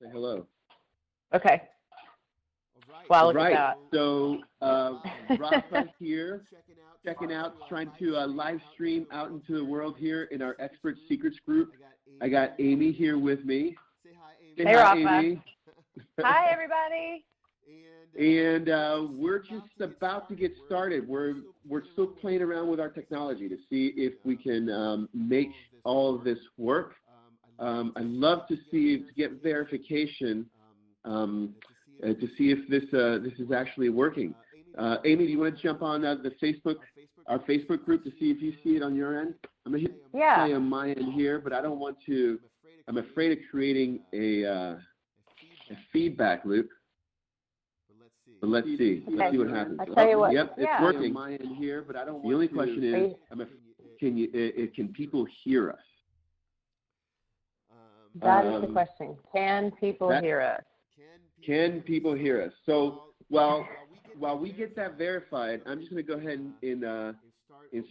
Say hello. Okay. Wow, look at that. So Rafa here, checking out, trying to live stream out into the world here in our Expert Secrets group. I got Amy here with me. Say hey, Rafa. Amy. Hi, everybody. And we're just about to get started. We're still playing around with our technology to see if we can make all of this work. I'd love to get verification to see if this is actually working. Amy, do you want to jump on our Facebook group to see if you see it on your end? I'm going to hit play on my end here, but I don't want to. I'm afraid of creating a feedback loop. But let's see. Okay. Let's see what happens. I'll tell you what. Yep, it's working on my end here, but I don't. The only question is, can people hear us? That is the question. Can people hear us? Can people hear us? So while we get that verified, I'm just going to go ahead and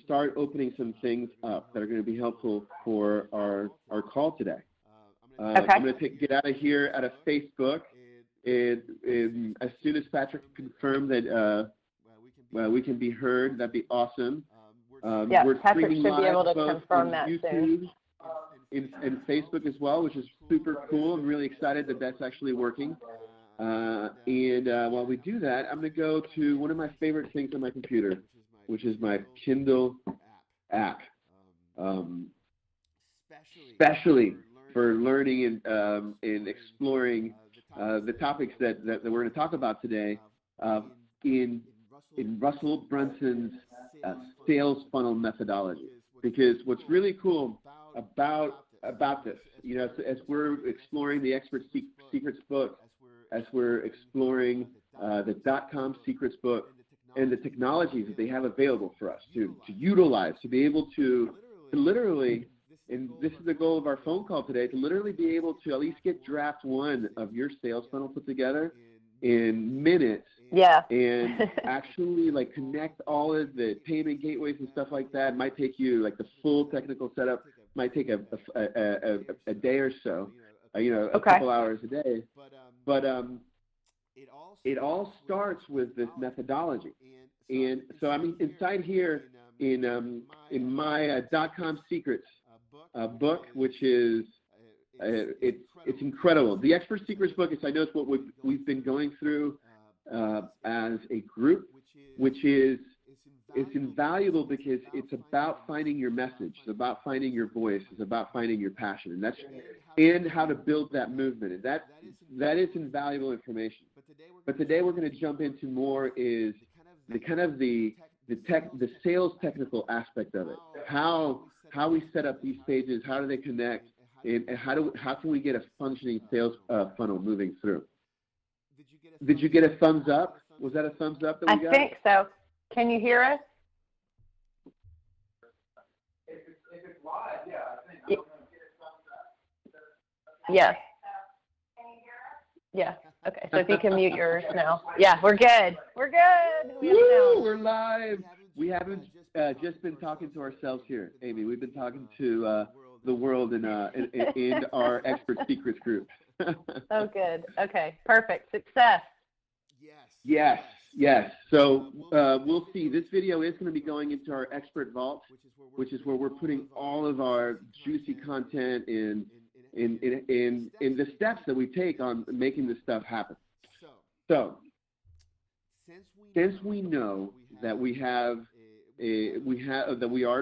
start opening some things up that are going to be helpful for our call today. Okay. I'm going to get out of here out of Facebook. And as soon as Patrick confirmed that we can be heard, that'd be awesome. We're Patrick should be able to confirm that YouTube, soon. And Facebook as well, which is super cool. I'm really excited that that's actually working. And while we do that, I'm going to go to one of my favorite things on my computer, which is my Kindle app, especially for learning and exploring the topics that we're going to talk about today in Russell Brunson's sales funnel methodology. Because what's really cool about this, as we're exploring the Expert Secrets book, as we're exploring the .com Secrets book, and the technologies that they have available for us to utilize, to be able to literally, and this is the goal of our phone call today, to literally be able to at least get draft one of your sales funnel put together in minutes. Yeah. And actually connect all of the payment gateways and stuff like that. It might take you the full technical setup might take a day or so, a couple hours a day. But it all starts with this methodology. And so I'm inside here in my .com Secrets book, which is it's incredible. The Expert Secrets book is, I know it's what we've been going through as a group, which is it's invaluable because it's about finding your message, it's about finding your voice, it's about finding your passion, and how to build that movement. And that is invaluable information. But today we're going to jump into more is the sales technical aspect of it. How we set up these pages, how do they connect, and how can we get a functioning sales funnel moving through? Did you get a thumbs up? Was that a thumbs up that we got? I think so. Can you hear us? If it's live, yeah, I think I'm going to get a thumbs up. Yes. Can you hear us? Yeah. Okay. So if you can mute yours now. Yeah, we're good. We're good. We're live. We haven't just been talking to ourselves here, Amy. We've been talking to the world in our Expert Secrets group. Oh, good. Okay. Perfect. Success. Yes. So we'll see. This video is going to be going into our Expert Vault, which is where we're putting all of our juicy content in the steps that we take on making this stuff happen. So since we know that we are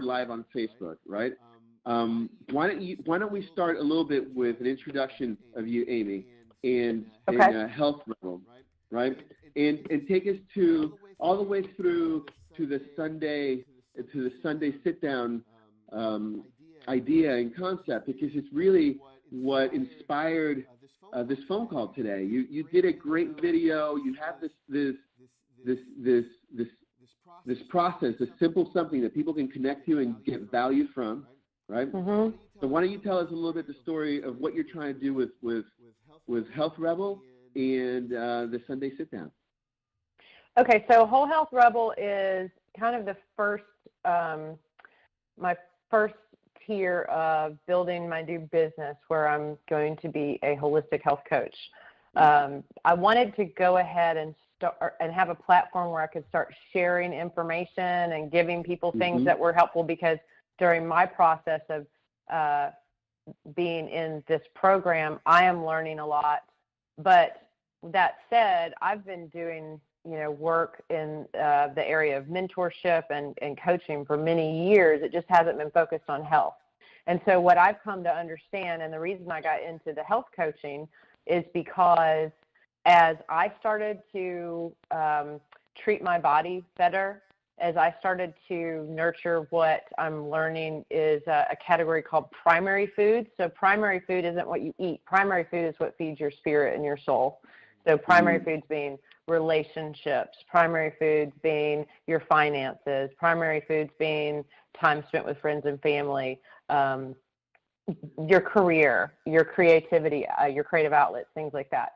live on Facebook, right? Why don't we start a little bit with an introduction of you, Amy, and Health Rebel, right? And take us all the way through to the Sunday sit down idea and concept, because it's really what inspired this phone call today. You did a great video. You have this process, a simple something that people can connect to and get value from, right? Mm-hmm. So why don't you tell us a little bit the story of what you're trying to do with Health Rebel and the Sunday sit down? Okay, so Whole Health Rebel is kind of the first, my first tier of building my new business where I'm going to be a holistic health coach. I wanted to go ahead and start and have a platform where I could start sharing information and giving people things that were helpful, because during my process of being in this program, I am learning a lot. But that said, I've been doing work in the area of mentorship and coaching for many years. It just hasn't been focused on health. And so what I've come to understand, and the reason I got into the health coaching, is because as I started to treat my body better, as I started to nurture what I'm learning is a category called primary food. So primary food isn't what you eat. Primary food is what feeds your spirit and your soul. So primary foods being relationships, primary foods being your finances, primary foods being time spent with friends and family, your career, your creativity, your creative outlets, things like that.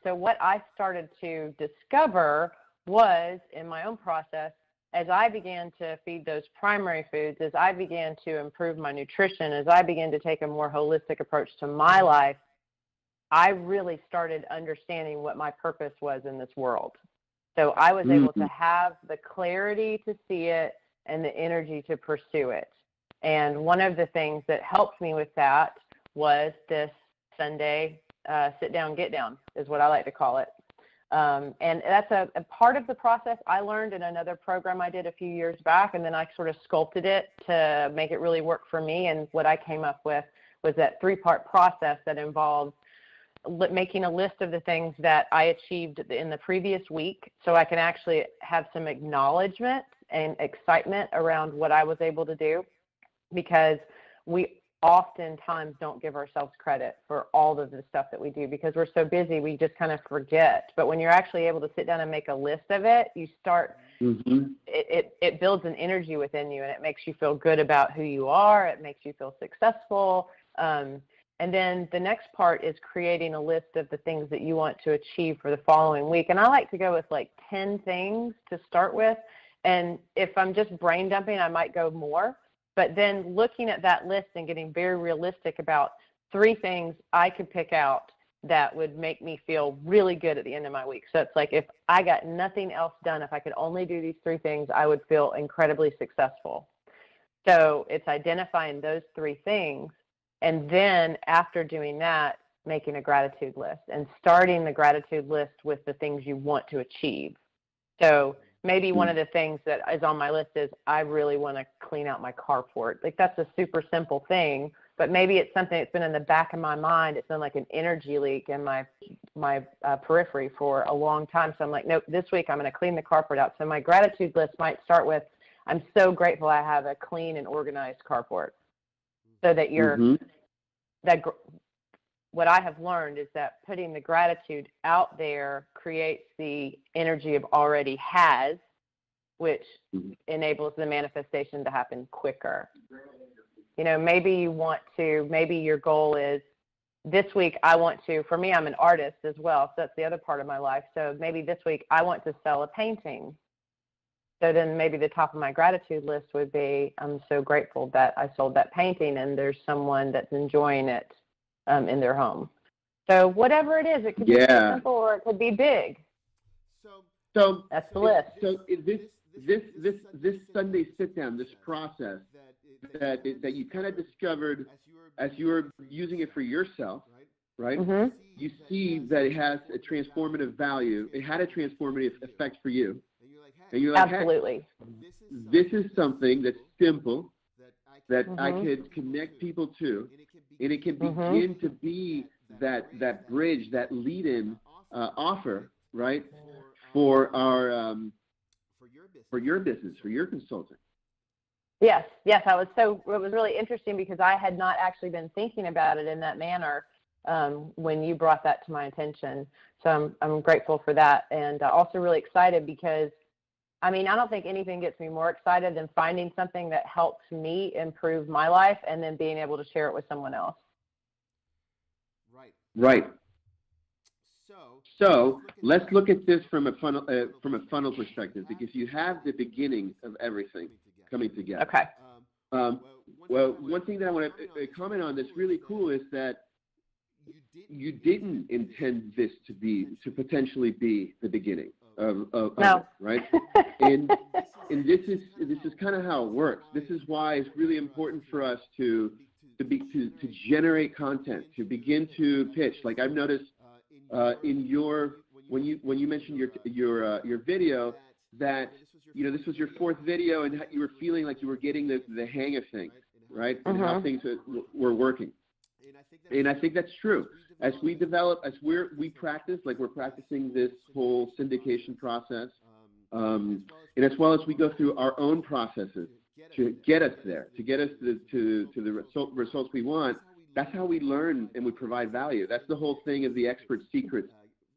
So what I started to discover was, in my own process, as I began to feed those primary foods, as I began to improve my nutrition, as I began to take a more holistic approach to my life, I really started understanding what my purpose was in this world. So I was able to have the clarity to see it and the energy to pursue it. And one of the things that helped me with that was this Sunday sit down, get down is what I like to call it. And that's a part of the process I learned in another program I did a few years back, and then I sort of sculpted it to make it really work for me. And what I came up with was that 3-part process that involves making a list of the things that I achieved in the previous week, so I can actually have some acknowledgement and excitement around what I was able to do, because we oftentimes don't give ourselves credit for all of the stuff that we do because we're so busy, we just kind of forget. But when you're actually able to sit down and make a list of it, you start, it builds an energy within you, and it makes you feel good about who you are. It makes you feel successful. And then the next part is creating a list of the things that you want to achieve for the following week. And I like to go with like 10 things to start with. And if I'm just brain dumping, I might go more. But then looking at that list and getting very realistic about 3 things I could pick out that would make me feel really good at the end of my week. So it's like if I got nothing else done, if I could only do these 3 things, I would feel incredibly successful. So it's identifying those 3 things. And then after doing that, making a gratitude list and starting the gratitude list with the things you want to achieve. So maybe one of the things that is on my list is I really want to clean out my carport. Like that's a super simple thing, but maybe it's something that's been in the back of my mind. It's been like an energy leak in my periphery for a long time. So I'm like, nope, this week I'm going to clean the carport out. So my gratitude list might start with, I'm so grateful I have a clean and organized carport. So that you're, what I have learned is that putting the gratitude out there creates the energy of already has, which enables the manifestation to happen quicker. Maybe your goal is this week I want to, for me, I'm an artist as well. So that's the other part of my life. So maybe this week I want to sell a painting. So then maybe the top of my gratitude list would be, I'm so grateful that I sold that painting and there's someone that's enjoying it in their home. So whatever it is, it could be simple or it could be big. So that's the list. So this Sunday sit down, this process that you kind of discovered as you were using it for yourself, right? You see that it has a transformative value. It had a transformative effect for you. And you're like, absolutely. Hey, this is something that's simple that I could connect people to, and it can begin to be that bridge, that lead-in offer, right, for your business, for your consulting. Yes. It was really interesting because I had not actually been thinking about it in that manner when you brought that to my attention. So I'm grateful for that, and also really excited because I don't think anything gets me more excited than finding something that helps me improve my life and then being able to share it with someone else. Right. So let's look at this from a funnel perspective, because you have the beginning of everything coming together. Okay. Well, one thing that I want to comment on that's really cool is that you didn't intend this to potentially be the beginning of no. it, right? And this is kind of how it works. This is why it's really important for us to generate content, to begin to pitch. Like I've noticed in when you mentioned your video that this was your fourth video and you were feeling like you were getting the hang of things, right? And how things were working. And I think that's true. As we develop, we practice, like we're practicing this whole syndication process, and as well as we go through our own processes to get us there, to get us to the results we want. That's how we learn and we provide value. That's the whole thing of the expert secrets.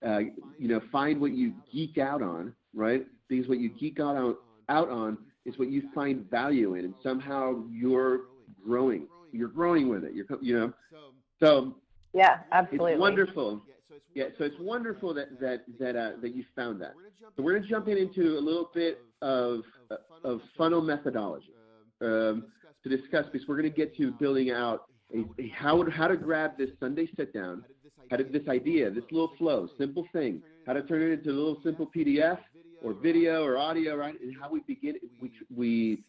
Find what you geek out on, right? Because what you geek out on is what you find value in, and somehow you're growing. You're growing with it. So yeah, absolutely. It's wonderful. Yeah, so it's wonderful that you found that. So we're going to jump into a little bit of funnel methodology to discuss, because we're going to get to building out how to grab this Sunday sit down, this idea, this little flow, simple thing, how to turn it into a little simple PDF or video or audio, right? And how we begin, we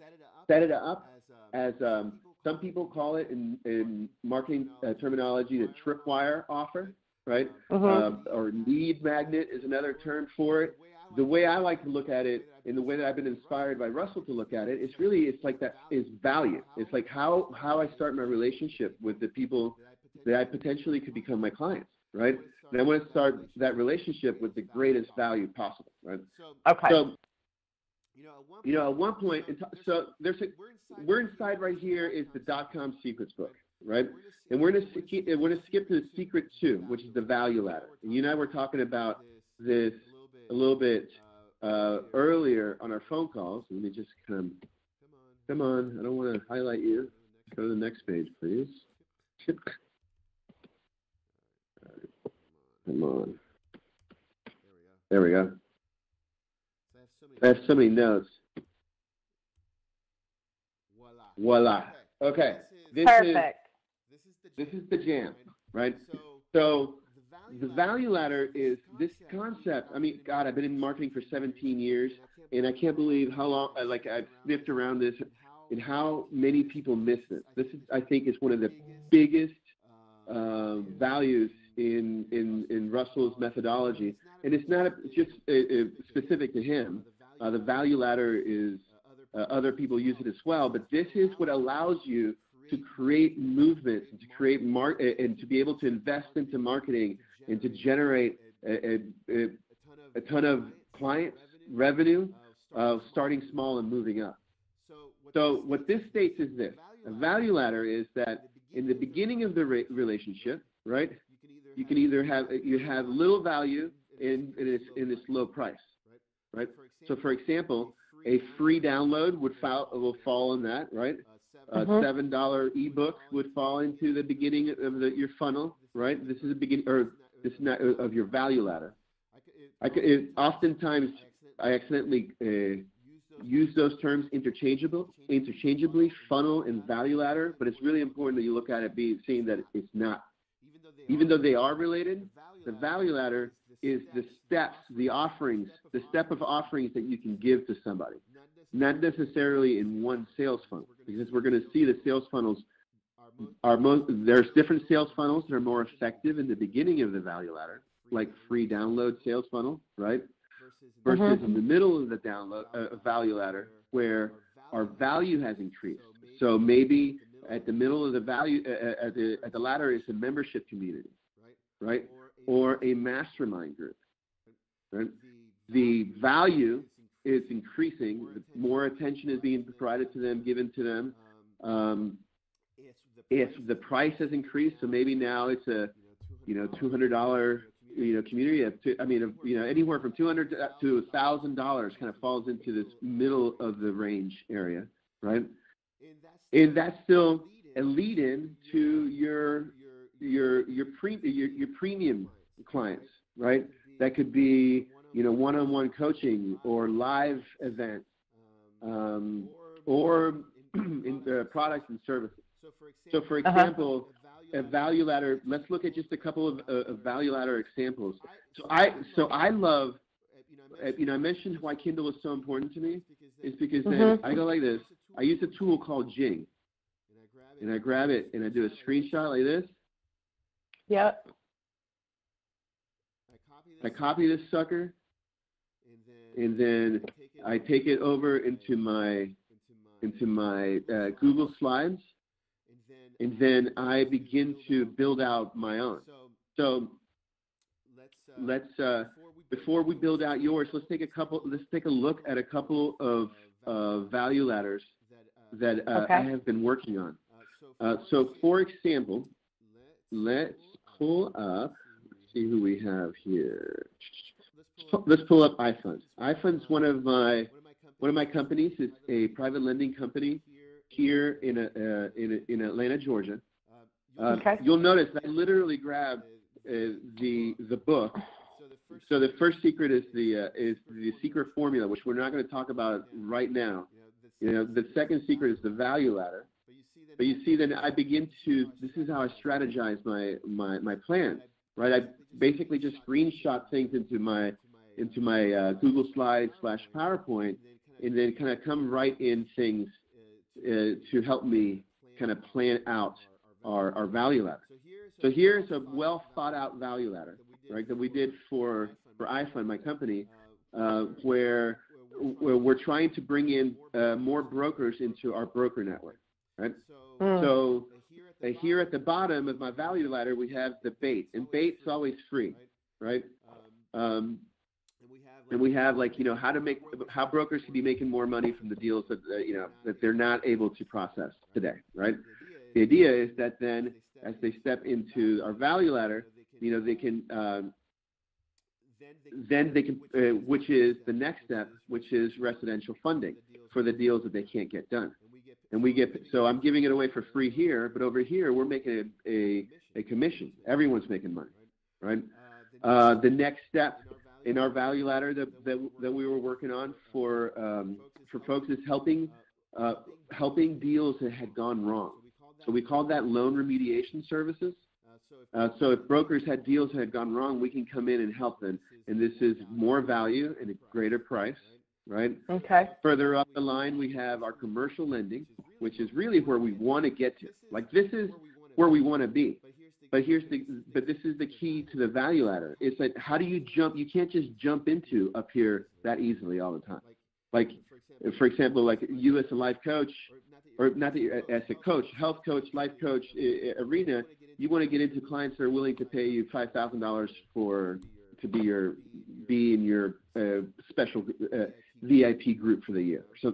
set it up as some people call it in marketing terminology the tripwire offer, right? Or lead magnet is another term for it. The way I like to look at it, and the way that I've been inspired by Russell to look at it, it's like that is value. It's like how I start my relationship with the people that I potentially could become my clients, right? And I want to start that relationship with the greatest value possible, right? Okay. So, at one point, so we're inside right here is the .com secrets book, right? And we're going to skip to the secret 2, which is the value ladder. And you and I were talking about this a little bit earlier on our phone calls. Let me just come on. I don't want to highlight you. Go to the next page, please. Come on. There we go. I have so many notes. Voila. Okay. Perfect. This is the jam, right? So the value ladder is this concept. I mean, God, I've been in marketing for 17 years, and I can't believe how long, I've sniffed around this and how many people miss this. This is, I think, is one of the biggest values in Russell's methodology. And it's not just specific to him. The value ladder is, other people use it as well, but this is what allows you to create movement, and to create and to be able to invest into marketing and to generate a ton of clients, revenue, starting small and moving up. So what this states is this: a value ladder is that in the beginning of the relationship, right, you can either have little value in this low price, right? So for example, a free download will fall in that, right? A $7 ebook would fall into the beginning of your funnel, right? This is the beginning, or this is not of your value ladder. Oftentimes I accidentally use those terms interchangeably, funnel and value ladder, but it's really important that you look at it seeing that it's not. Even though they are related, the value ladder is the steps, the step of offerings that you can give to somebody, not necessarily in one sales funnel, because we're going to see the sales funnels there's different sales funnels that are more effective in the beginning of the value ladder, like free download sales funnel, right? Versus in the middle of the value ladder where our value has increased. So maybe at the middle of the value, at the ladder is a membership community, right? Or a mastermind group, right? The value is increasing. More attention is being provided to them, given to them. If the price has increased, so maybe now it's a $200 community. Anywhere from $200 to $1,000 kind of falls into this middle of the range area, right? And that's still a lead-in to your premium clients, right? That could be one-on-one coaching or live events, or in products and services. So, for example, a value ladder. Let's look at just a couple of value ladder examples. So I love. I mentioned why Kindle is so important to me. Is because then I go like this. I use a tool called Jing, and I grab it and I do a screenshot like this. Yep. I copy this sucker, and then I take it over into my Google Slides, and then I begin to build out my own. So let's before we build out yours, let's take a look at a couple of value ladders that I have been working on. So for example, let's pull up. Let's see who we have here. Let's pull up iFunds. iFunds, one of my companies. It's a private lending company here in Atlanta, Georgia. You'll notice I literally grabbed the book. So the first secret is the secret formula, which we're not going to talk about right now. The second secret is the value ladder. But you see, then I begin to. This is how I strategize my plans. Right, I basically just screenshot things into my Google Slides / PowerPoint, and then kind of come right in things to help me kind of plan out our value ladder. So here's a well thought out value ladder, right, that we did for iFund, my company, where we're trying to bring in more brokers into our broker network, right? So here at the bottom of my value ladder, we have the bait, and bait's always free, right? And we have how brokers can be making more money from the deals that they're not able to process today, right? The idea is that then as they step into our value ladder, they can which is the next step, which is residential funding for the deals that they can't get done. And so I'm giving it away for free here, but over here we're making a commission. Everyone's making money, right? The next step in our value ladder that we were working on for folks is helping deals that had gone wrong. So we called that loan remediation services. So if brokers had deals that had gone wrong, we can come in and help them. And this is more value and a greater price, right? Okay. Further up the line, we have our commercial lending, which is really where we want to get to. Like, this is where we want to be. But this is the key to the value ladder. It's like, how do you jump? You can't just jump into up here that easily all the time. Like, for example, like you as a life coach, or not as a coach, health coach, life coach arena, you want to get into clients that are willing to pay you $5,000 to be in your special VIP group for the year. So,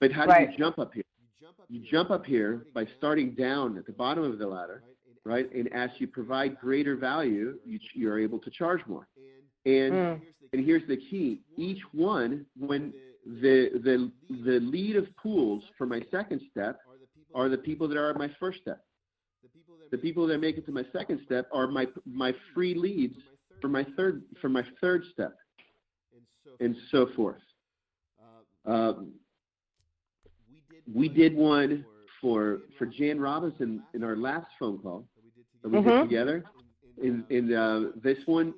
but how do you jump up here? You jump up here by starting down at the bottom of the ladder, right? And as you provide greater value, you're able to charge more. And here's the key: each one, when the lead of pools for my second step are the people that are at my first step. The people that make it to my second step are my free leads for my third step, and so forth. We did one for Jan Robinson in our last phone call that we did together. In this one,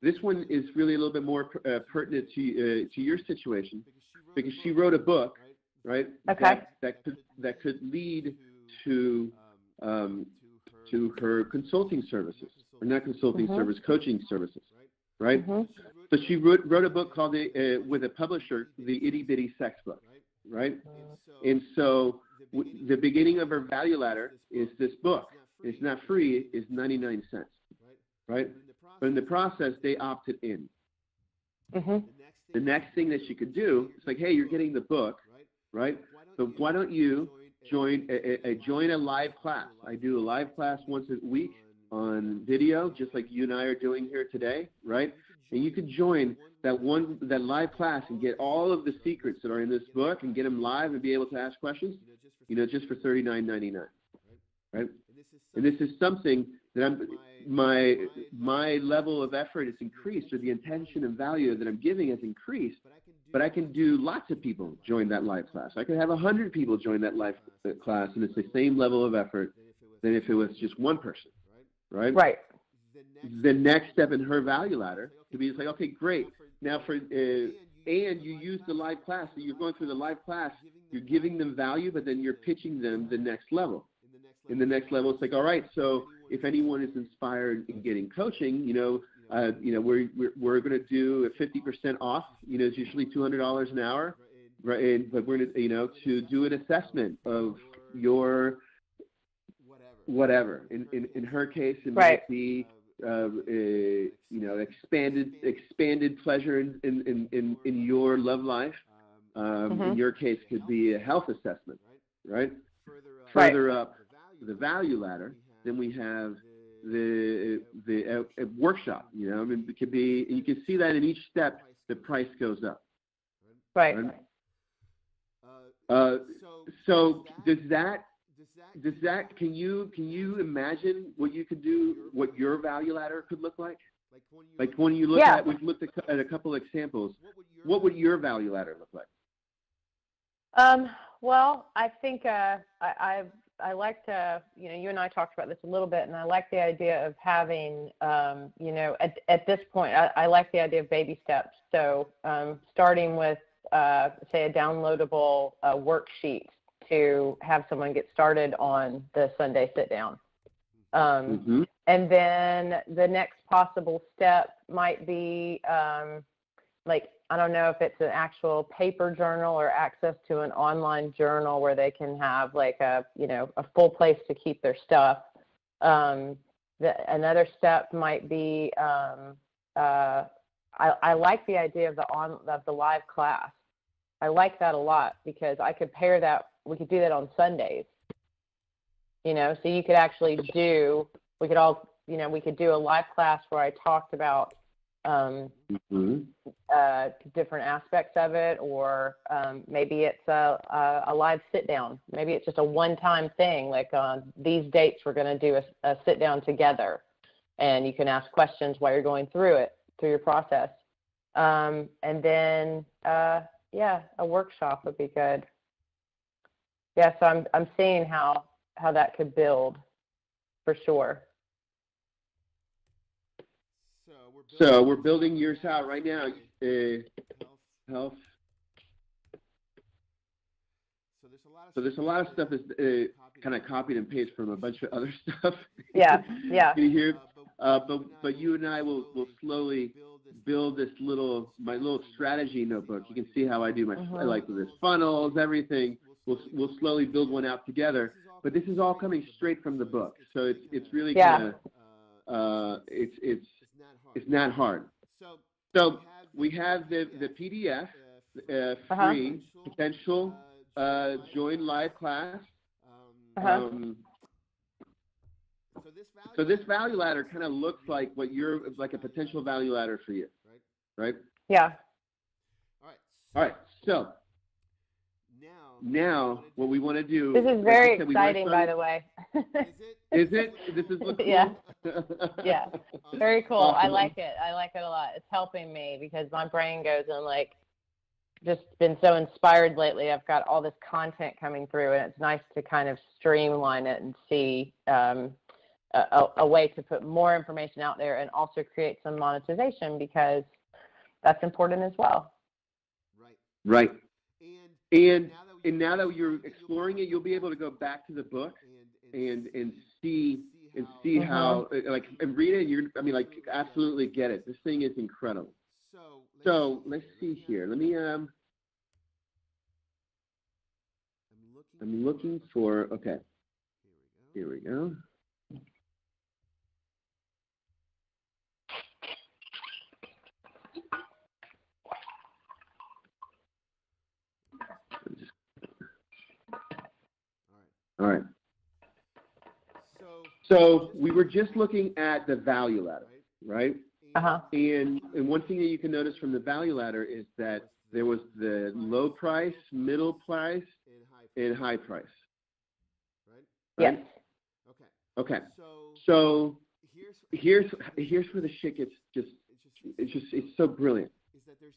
this one is really a little bit more pertinent to your situation, because she wrote a book, right? Okay. That could lead to her consulting services, or not consulting service, coaching services, right? So she wrote a book called with a publisher, the Itty Bitty Sex Book, right? And so the beginning of her value ladder is this book. It's not free. It's 99 cents, right? But in the process, they opted in. The next thing that she could do is like, hey, you're getting the book, right? So why don't you join a live class? I do a live class once a week on video, just like you and I are doing here today, right? And you could join that live class and get all of the secrets that are in this book and get them live and be able to ask questions, just for $39.99, right? And this is something that my level of effort has increased, or the intention and value that I'm giving has increased, but I can do lots of people join that live class. I could have 100 people join that live class, and it's the same level of effort than if it was just one person, right? Right. The next step in her value ladder could be like, okay, great. Now and you use the live class. So you're going through the live class. You're giving them value, but then you're pitching them the next level. In the next level, it's like, all right. So if anyone is inspired in getting coaching, we're going to do a 50% off. It's usually $200 an hour, right? But we're going to, to do an assessment of your whatever. In her case, it might be expanded pleasure in your love life. In your case, could be a health assessment, right? Further up the value ladder, then we have the workshop. It could be. You can see that in each step, the price goes up. Right. So does that? Can you imagine what you could do? What your value ladder could look like? Like when you look at, we've looked at a couple of examples. What would your value ladder look like? Well, I think I like to, you and I talked about this a little bit, and I like the idea of having, at this point, I like the idea of baby steps. So starting with, say, a downloadable worksheet to have someone get started on the Sunday sit down. And then the next possible step might be I don't know if it's an actual paper journal or access to an online journal where they can have a full place to keep their stuff. Another step might be I like the idea of the live class. I like that a lot because I could pair that. We could do that on Sundays. So you could actually we could do a live class where I talked about different aspects of it, or maybe it's a live sit down. Maybe it's just a one-time thing, like on these dates we're going to do a sit down together, and you can ask questions while you're going through your process. And then a workshop would be good. Yeah, so I'm seeing how that could build for sure. So we're building yours out right now. Health. So there's a lot of stuff that's kind of copied and pasted from a bunch of other stuff. Yeah. Here, but you and I will slowly build this my little strategy notebook. You can see how I do my like this funnels, everything. We'll slowly build one out together. But this is all coming straight from the book, so it's really kind of it's not hard. So we have the PDF, free potential join live class. So this value ladder kind of looks like a potential value ladder for you, right? Yeah. All right. So now what we want to do. This is very exciting, by the way. Is it? This is cool? Yeah. Yeah. Very cool. Awesome. I like it. I like it a lot. It's helping me because my brain goes and just been so inspired lately. I've got all this content coming through, and it's nice to kind of streamline it and see a way to put more information out there and also create some monetization, because that's important as well. Right. And now that you're exploring it, you'll be able to go back to the book and see how and read it. Absolutely get it. This thing is incredible. So let's see here. Let me I'm looking for Here we go. All right. So we were just looking at the value ladder, right? And one thing that you can notice from the value ladder is that there was the low price, middle price, and high price. Right? Yes. Okay. So here's where the shit gets it's so brilliant.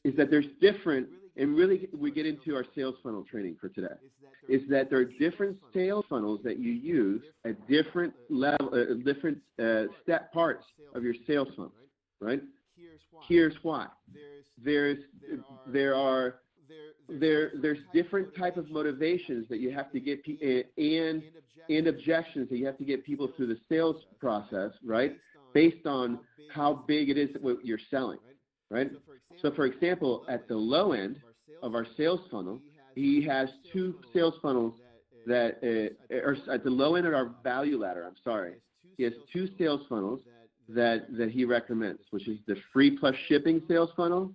is that there's different, and really we get into our sales funnel training for today, is that there are different sales funnels that you use at different level, different step parts of your sales funnel, right? Here's why. There's different type of motivations that you have to get, and objections that you have to get people through the sales process, right? Based on how big it is what you're selling, right? So for example, at the low end of our sales funnel, he has two sales funnels that, or at the low end of our value ladder, he has two sales funnels that he recommends, which is the free plus shipping sales funnel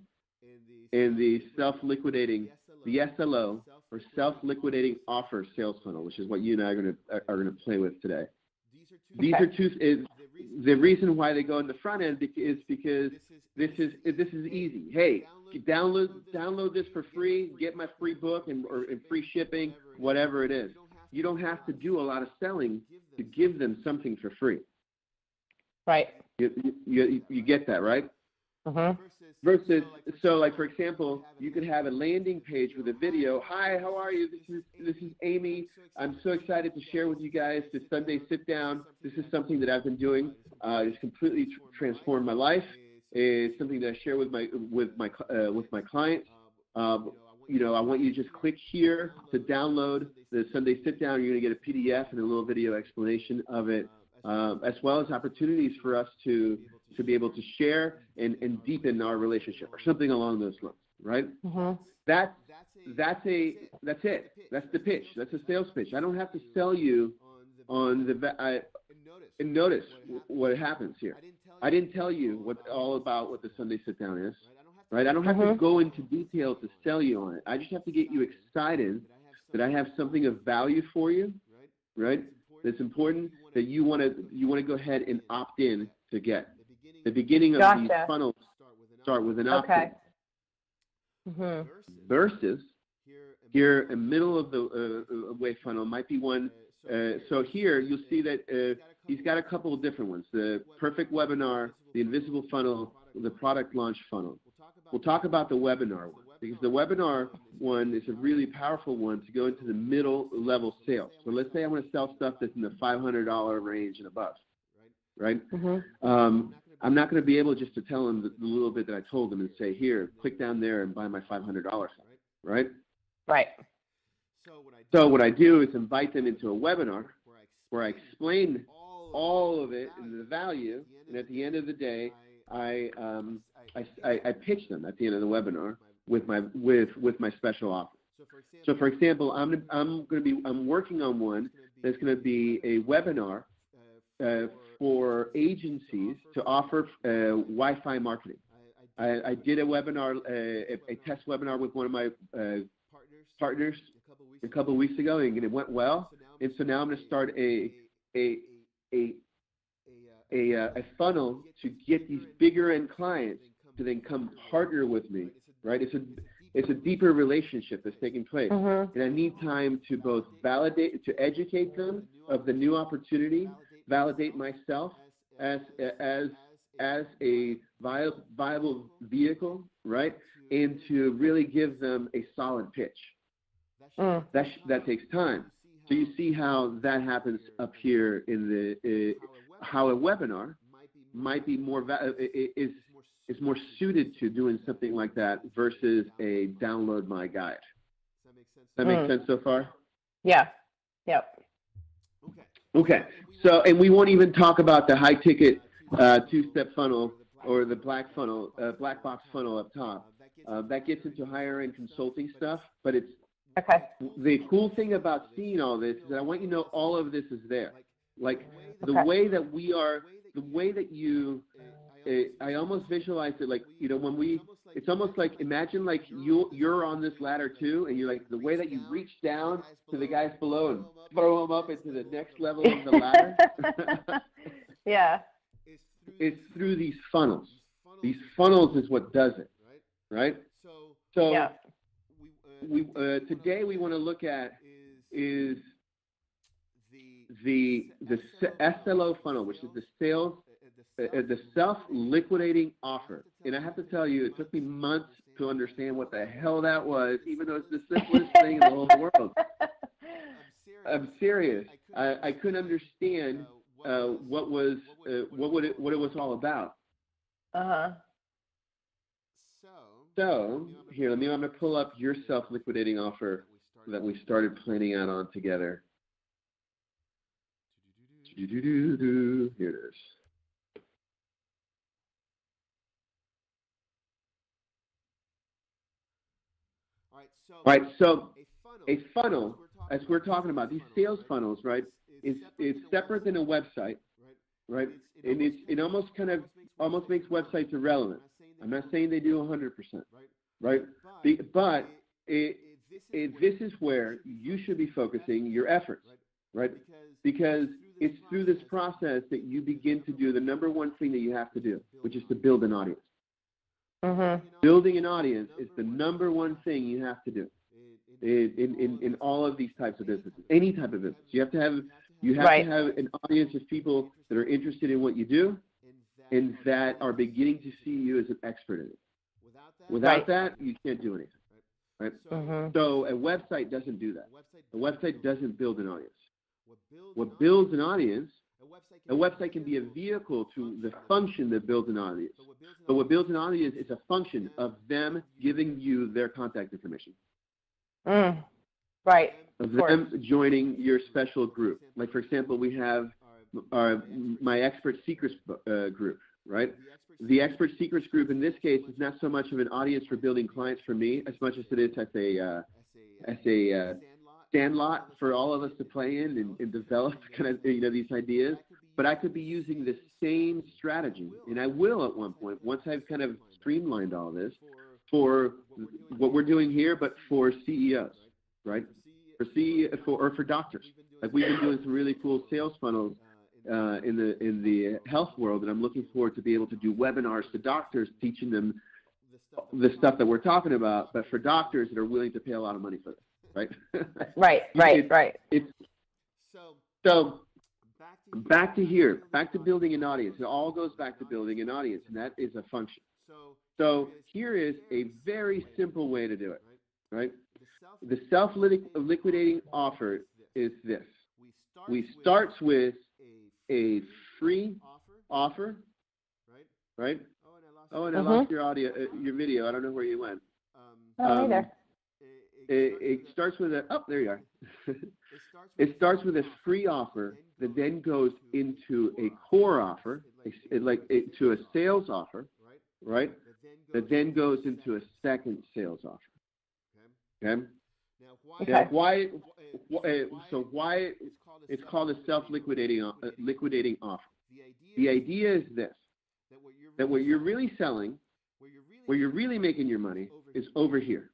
and the self-liquidating, the SLO, or self-liquidating offer sales funnel, which is what you and I are going to play with today. These are two. The reason why they go in the front end is because this is easy. Hey, download this for free. Get my free book and free shipping, whatever it is. You don't have to do a lot of selling to give them something for free. Right. You get that, right? Mm-hmm. Versus, so like for example, you could have a landing page with a video. Hi, how are you? This is Amy. I'm so excited to share with you guys this Sunday sit down. This is something that I've been doing. It's completely transformed my life. It's something that I share with my clients. You know, I want you to just click here to download the Sunday sit down. You're going to get a PDF and a little video explanation of it, as well as opportunities for us to be able to share and deepen our relationship, or something along those lines, right? Mm-hmm. That's it. That's the pitch. That's a sales pitch. I don't have to sell you on and notice what happens here. I didn't tell you all about what the Sunday sit down is, right? I don't have to go into detail to sell you on it. I just have to get you excited that I have something of value for you, right? That's important, that you want to go ahead and opt in to get. The beginning of these funnels start with an opt-in. Okay. Mm-hmm. Versus here in the middle of the way funnel might be one. So here you'll see that he's got a couple of different ones: the perfect webinar, the invisible funnel, the product launch funnel. We'll talk about the webinar one, because the webinar one is a really powerful one to go into the middle level sales. So let's say I want to sell stuff that's in the $500 range and above, right? Mm-hmm. I'm not going to be able just to tell them the little bit that I told them and say, here, click down there and buy my $500 stuff, right? Right. So what I do is invite them into a webinar where I explain all of it and the value, and at the end of the day, I pitch them at the end of the webinar with my special offer. So for example, I'm working on one that's going to be a webinar for agencies to offer Wi-Fi marketing. I did a webinar, a test webinar with one of my partners a couple of weeks ago, and it went well. And so now I'm going to start a funnel to get these bigger end clients to then come partner with me, right? It's a deeper relationship that's taking place. Mm-hmm. And I need time to both validate, to educate them of the new opportunity, validate myself as a viable vehicle, right? And to really give them a solid pitch. That takes time. So you see how that happens up here in the how a webinar might be more is more suited to doing something like that versus a download my guide. Does that make sense so far? Yeah. Yep. Okay. So, and we won't even talk about the high ticket two-step funnel or the black box funnel up top. That gets into higher end consulting stuff, but it's the cool thing about seeing all this is that I want you to know all of this is there. Like the way that we are, the way that you, I almost visualize it like, you know, it's almost like, imagine like you're on this ladder too, and you're like, the way that you reach down to the guys below and throw them up into the next level of the ladder. Yeah. It's through these funnels. These funnels is what does it, right? So yeah. Today we want to look at is the SLO funnel, which is the sales, the self-liquidating offer. And I have to tell you, it took me months to understand what the hell that was, even though it's the simplest thing in the whole world. I'm serious. I couldn't understand what it was all about. So here, I'm going to pull up your self-liquidating offer that we started planning out on together. Here it is. All right, so a funnel, as we're talking about, these sales funnels, right, is separate than a website, right? And it almost makes websites irrelevant. I'm not saying they do 100%, right? But this is where you should be focusing your efforts, right? Because it's through this process that you begin to do the number one thing that you have to do, which is to build an audience. Building an audience is the number one thing you have to do in all of these types of businesses, any type of business. You have to have an audience of people that are interested in what you do and that are beginning to see you as an expert in it. Without that, you can't do anything. Right? So a website doesn't do that. A website doesn't build an audience. What builds an audience, a website can be a vehicle to the function that builds an audience. But what builds an audience is a function of them giving you their contact information. Right. Of them joining your special group. Like, for example, we have my Expert Secrets group, right? The Expert Secrets group in this case is not so much of an audience for building clients for me as much as it is as a sandlot for all of us to play in and develop kind of these ideas. But I could be using the same strategy, and I will at one point, once I've kind of streamlined all this, for what we're doing here, but for CEOs, right? For doctors. Like, we've been doing some really cool sales funnels in the health world, and I'm looking forward to be able to do webinars to doctors, teaching them the stuff that we're talking about, but for doctors that are willing to pay a lot of money for it, right? Right. So back to building an audience. It all goes back to building an audience, and that is a function. So here is a very simple way to do it, right? The self-liquidating offer is this. We start with a free offer, right? Oh, and I lost your audio, your video. I don't know where you went. Either. It starts with there you are. It starts with a free offer that then goes into a core offer, to a sales offer, right? That then goes into a second sales offer. Okay. Now, why it's called a self-liquidating offer? The idea is this: that what you're really selling, where you're really making your money, is over here,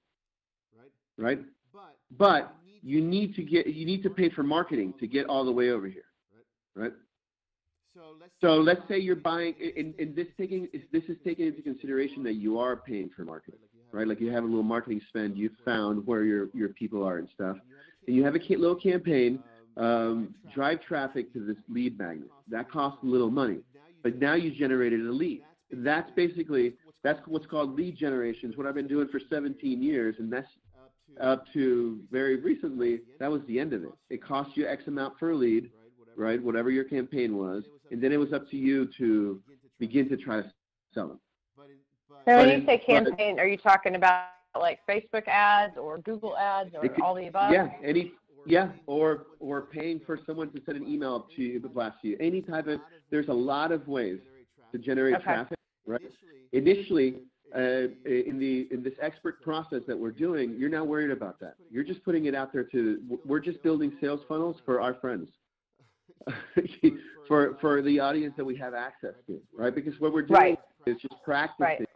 right? But you need to pay for marketing to get all the way over here, right? So let's say you're buying, and this is taking into consideration that you are paying for marketing, right? Like, you have a little marketing spend, you've found where your people are and stuff, and you have a little campaign, drive traffic to this lead magnet. That costs a little money, but now you generated a lead. That's what's called lead generation. It's what I've been doing for 17 years, and that's up to very recently, that was the end of it. It cost you X amount per lead, right, whatever your campaign was, and then it was up to you to begin to try to sell them. So when you say campaign, are you talking about like Facebook ads or Google ads or all the above? Or paying for someone to send an email to you, to blast you. Any type of, there's a lot of ways to generate traffic, right? Initially, in this expert process that we're doing, you're not worried about that. You're just putting it out there we're just building sales funnels for our friends, for the audience that we have access to, right? Because what we're doing is just practicing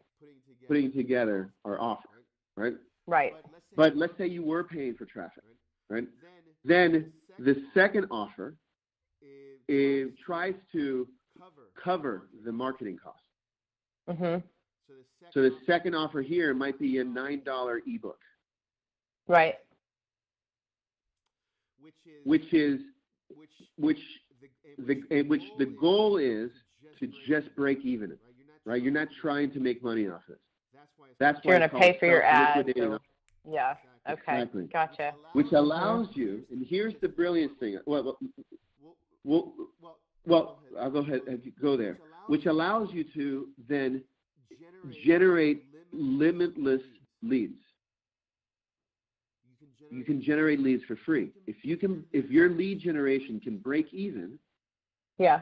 putting together our offer, right? Right. But let's say you were paying for traffic, right? Then the second offer tries to cover the marketing cost. So the second offer here might be a $9 ebook. Right. Which the goal is to just break even, right? You're not trying to make money off this. That's You're why going it's to called pay for your ads. self-liquidating. Yeah. Okay. Exactly. Gotcha. Which allows you, and here's the brilliant thing. Well, I'll go ahead and go there. Which allows you to then generate limitless leads. You can generate leads for free. If your lead generation can break even, yeah,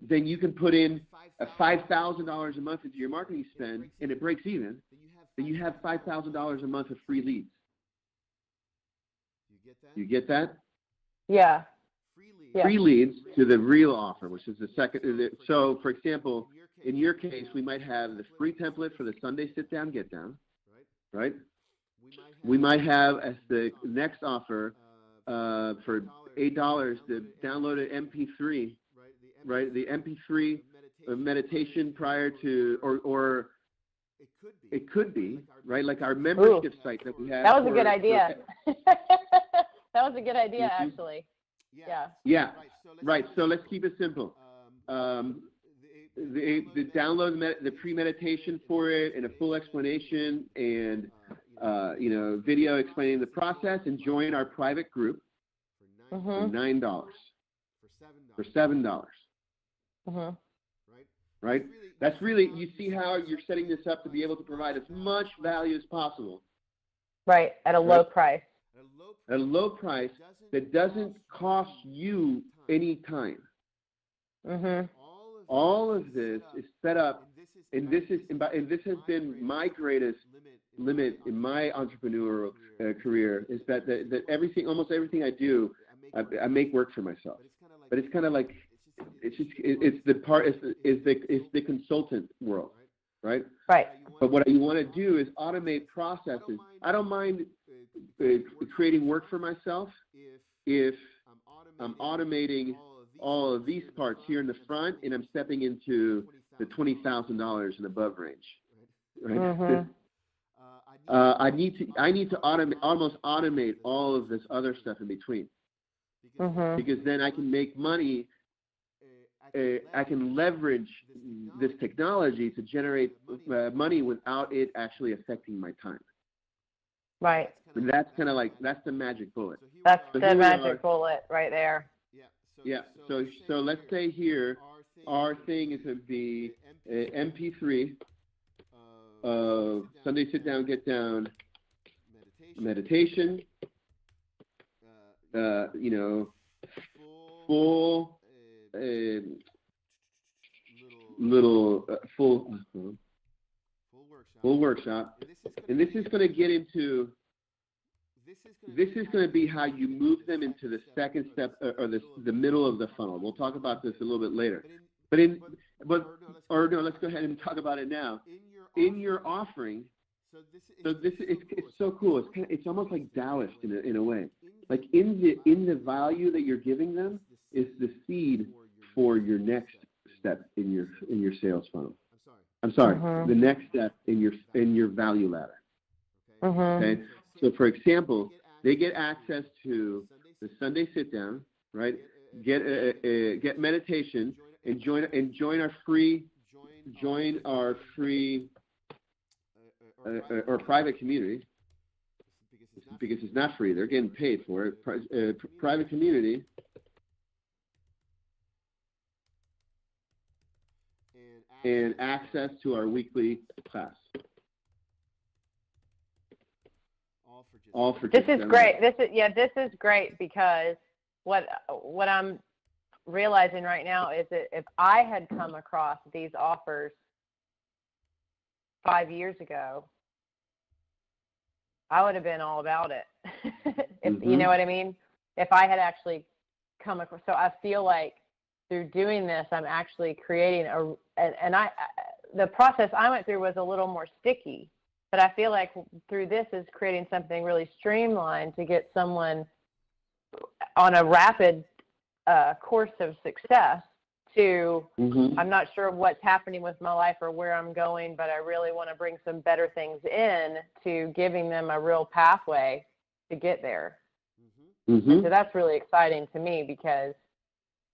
then you can put in $5,000 a month into your marketing spend, and it breaks even. Then you have $5,000 a month of free leads. You get that? Yeah. Free leads to the real offer, which is the second. So, for example, in your case, we might have the free template for the Sunday sit down, get down, right? We might have as the next offer for $8 the downloaded MP3, right? The MP3 meditation prior to, or it could be, right? Like our membership site that we have. That was a good idea. That was a good idea, actually. Yeah. Yeah. Right. So let's keep it simple. The download the pre-meditation for it and a full explanation and video explaining the process, and join our private group for $9. For $7. Right? That's really, you see how you're setting this up to be able to provide as much value as possible. Right, at a low price. At a low price that doesn't cost you any time. All of this is set up, and this has been my greatest limit in my entrepreneurial career, is that almost everything I do, I make work for myself. But it's kind of like it's the consultant world, right? Right. But what you want to do is automate processes. I don't mind creating work for myself if I'm automating all of these parts here in the front, and I'm stepping into the $20,000 and above range. Right? I need to almost automate all of this other stuff in between, because then I can make money. I can leverage this technology to generate money without it actually affecting my time. Right. And that's kind of like, that's the magic bullet. That's the magic bullet right there. Yeah. So let's say here, our thing is to be MP3 of Sunday sit down, get down, meditation, full full workshop, and this is going to get into. This is going to be how you move them into the second step, or the middle of the funnel. We'll talk about this a little bit later. Let's go ahead and talk about it now. In your offering, it's so cool. It's almost like Taoist in a way. Like in the value that you're giving them is the seed for your next step in your sales funnel. I'm sorry, the next step in your value ladder. Okay. So, for example, they get access to the Sunday sit down, right? Get meditation, and join our free or private community, because it's not free. They're getting paid for it. Private community, and access to our weekly class. All for this is great. This is great, because what I'm realizing right now is that if I had come across these offers 5 years ago, I would have been all about it. You know what I mean? If I had actually come across, so I feel like through doing this, I'm actually creating the process I went through was a little more sticky. But I feel like through this is creating something really streamlined to get someone on a rapid course of success to, I'm not sure what's happening with my life or where I'm going, but I really want to bring some better things in, to giving them a real pathway to get there. And so that's really exciting to me, because,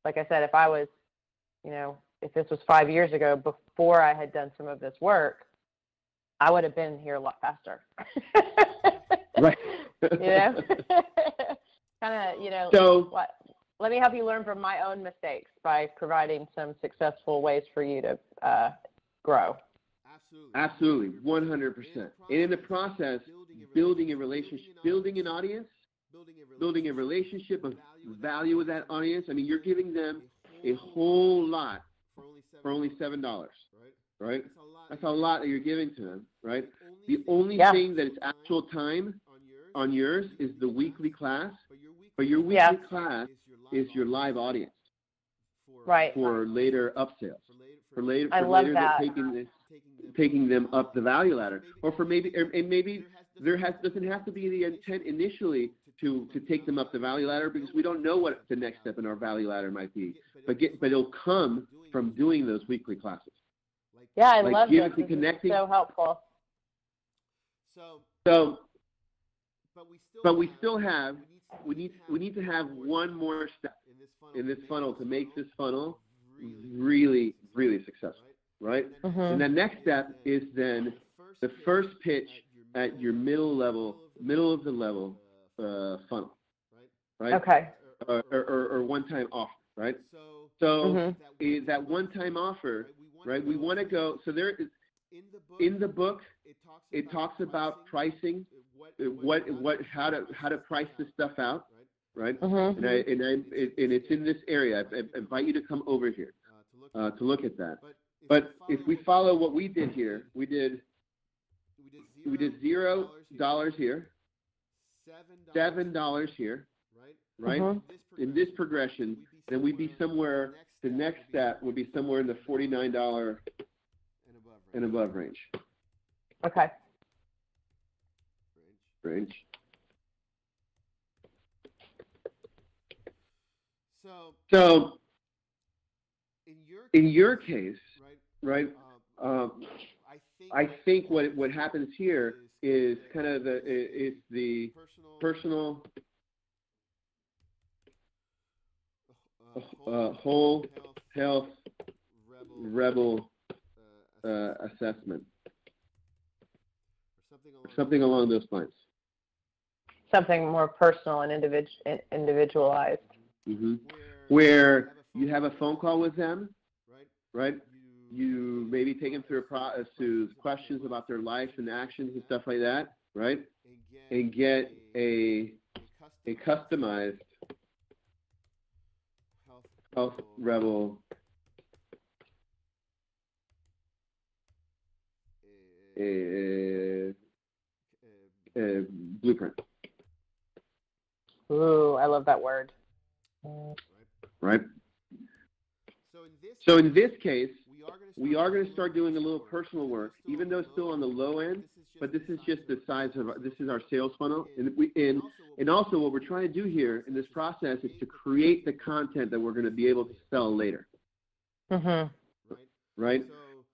like I said, if I was, if this was 5 years ago, before I had done some of this work, I would have been here a lot faster. Right. Kind of, So, let me help you learn from my own mistakes by providing some successful ways for you to grow. Absolutely, 100%. And in the process, building a relationship, building an audience, building a relationship of value with that audience. I mean, you're giving them a whole lot for only $7, right? That's a lot that you're giving to them, right? The only thing that is actual time on yours is the weekly class, but your weekly class is your live audience, right? For later upsells, for later that. taking them up the value ladder, or maybe there doesn't have to be the intent initially to take them up the value ladder, because we don't know what the next step in our value ladder might be, but it'll come from doing those weekly classes. Yeah, I love this. This Connecting. is so helpful. So, but we need to have one more step in this funnel to make this funnel really, really successful, right? Mm-hmm. And the next step is then the first pitch at your middle of the level funnel, right? Okay. Or one-time offer, right? So that one-time offer, right? We want to go. So there is in the book, it talks about pricing, how to price this stuff out, right? Mm-hmm. And it's in this area. I invite you to come over here to look at that. But if we follow what we did here, we did $0 here, $7 here, right? Mm-hmm. In this progression, then we'd be somewhere. The next step would be somewhere in the $49 and above range. Okay. Range. So, in your case, right? I think what happens here is kind of the personal whole health rebel assessment, something along those lines. Something more personal and individualized. Mm-hmm. Where you have a phone call with them, right? You maybe take them through to questions about their life and actions and stuff like that, right? And get a customized health rebel blueprint. Ooh, I love that word. Right. So in this case, we are going to start doing a little personal work, even though it's still on the low end. But this is just the size of this is our sales funnel, and also what we're trying to do here in this process is to create the content that we're going to be able to sell later. Mm-hmm. Right.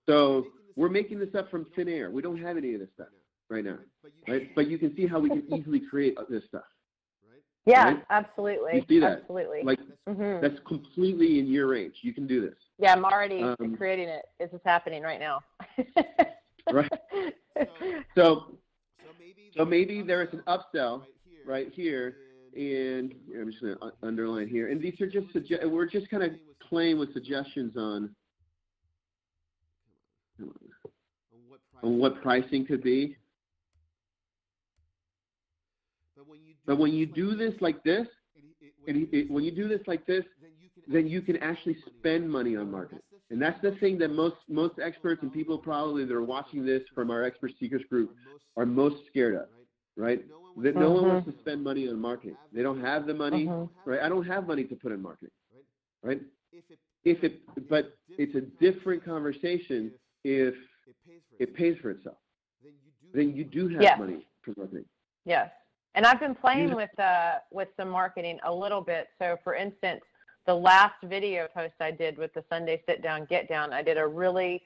So we're making this up from thin air. We don't have any of this stuff right now, right? But you can see how we can easily create this stuff. Yeah, right? absolutely. You see that? Absolutely. Like that's completely in your range. You can do this. Yeah, I'm already creating it. It's just happening right now. Right. So maybe there is an upsell right here, and I'm just going to underline here. And these are just we're just kind of playing with suggestions on what pricing could be. But when you do this like this, then you can actually spend money on marketing. And that's the thing that most experts and people probably that are watching this from our Expert Seekers group are most scared of, right? That no one wants to spend money on marketing. They don't have the money, right? I don't have money to put in marketing, right? But it's a different conversation if it pays for itself. Then you do have money for marketing. Yes. And I've been playing with some marketing a little bit. So, for instance, the last video post I did with the Sunday Sit Down, Get Down, I did a really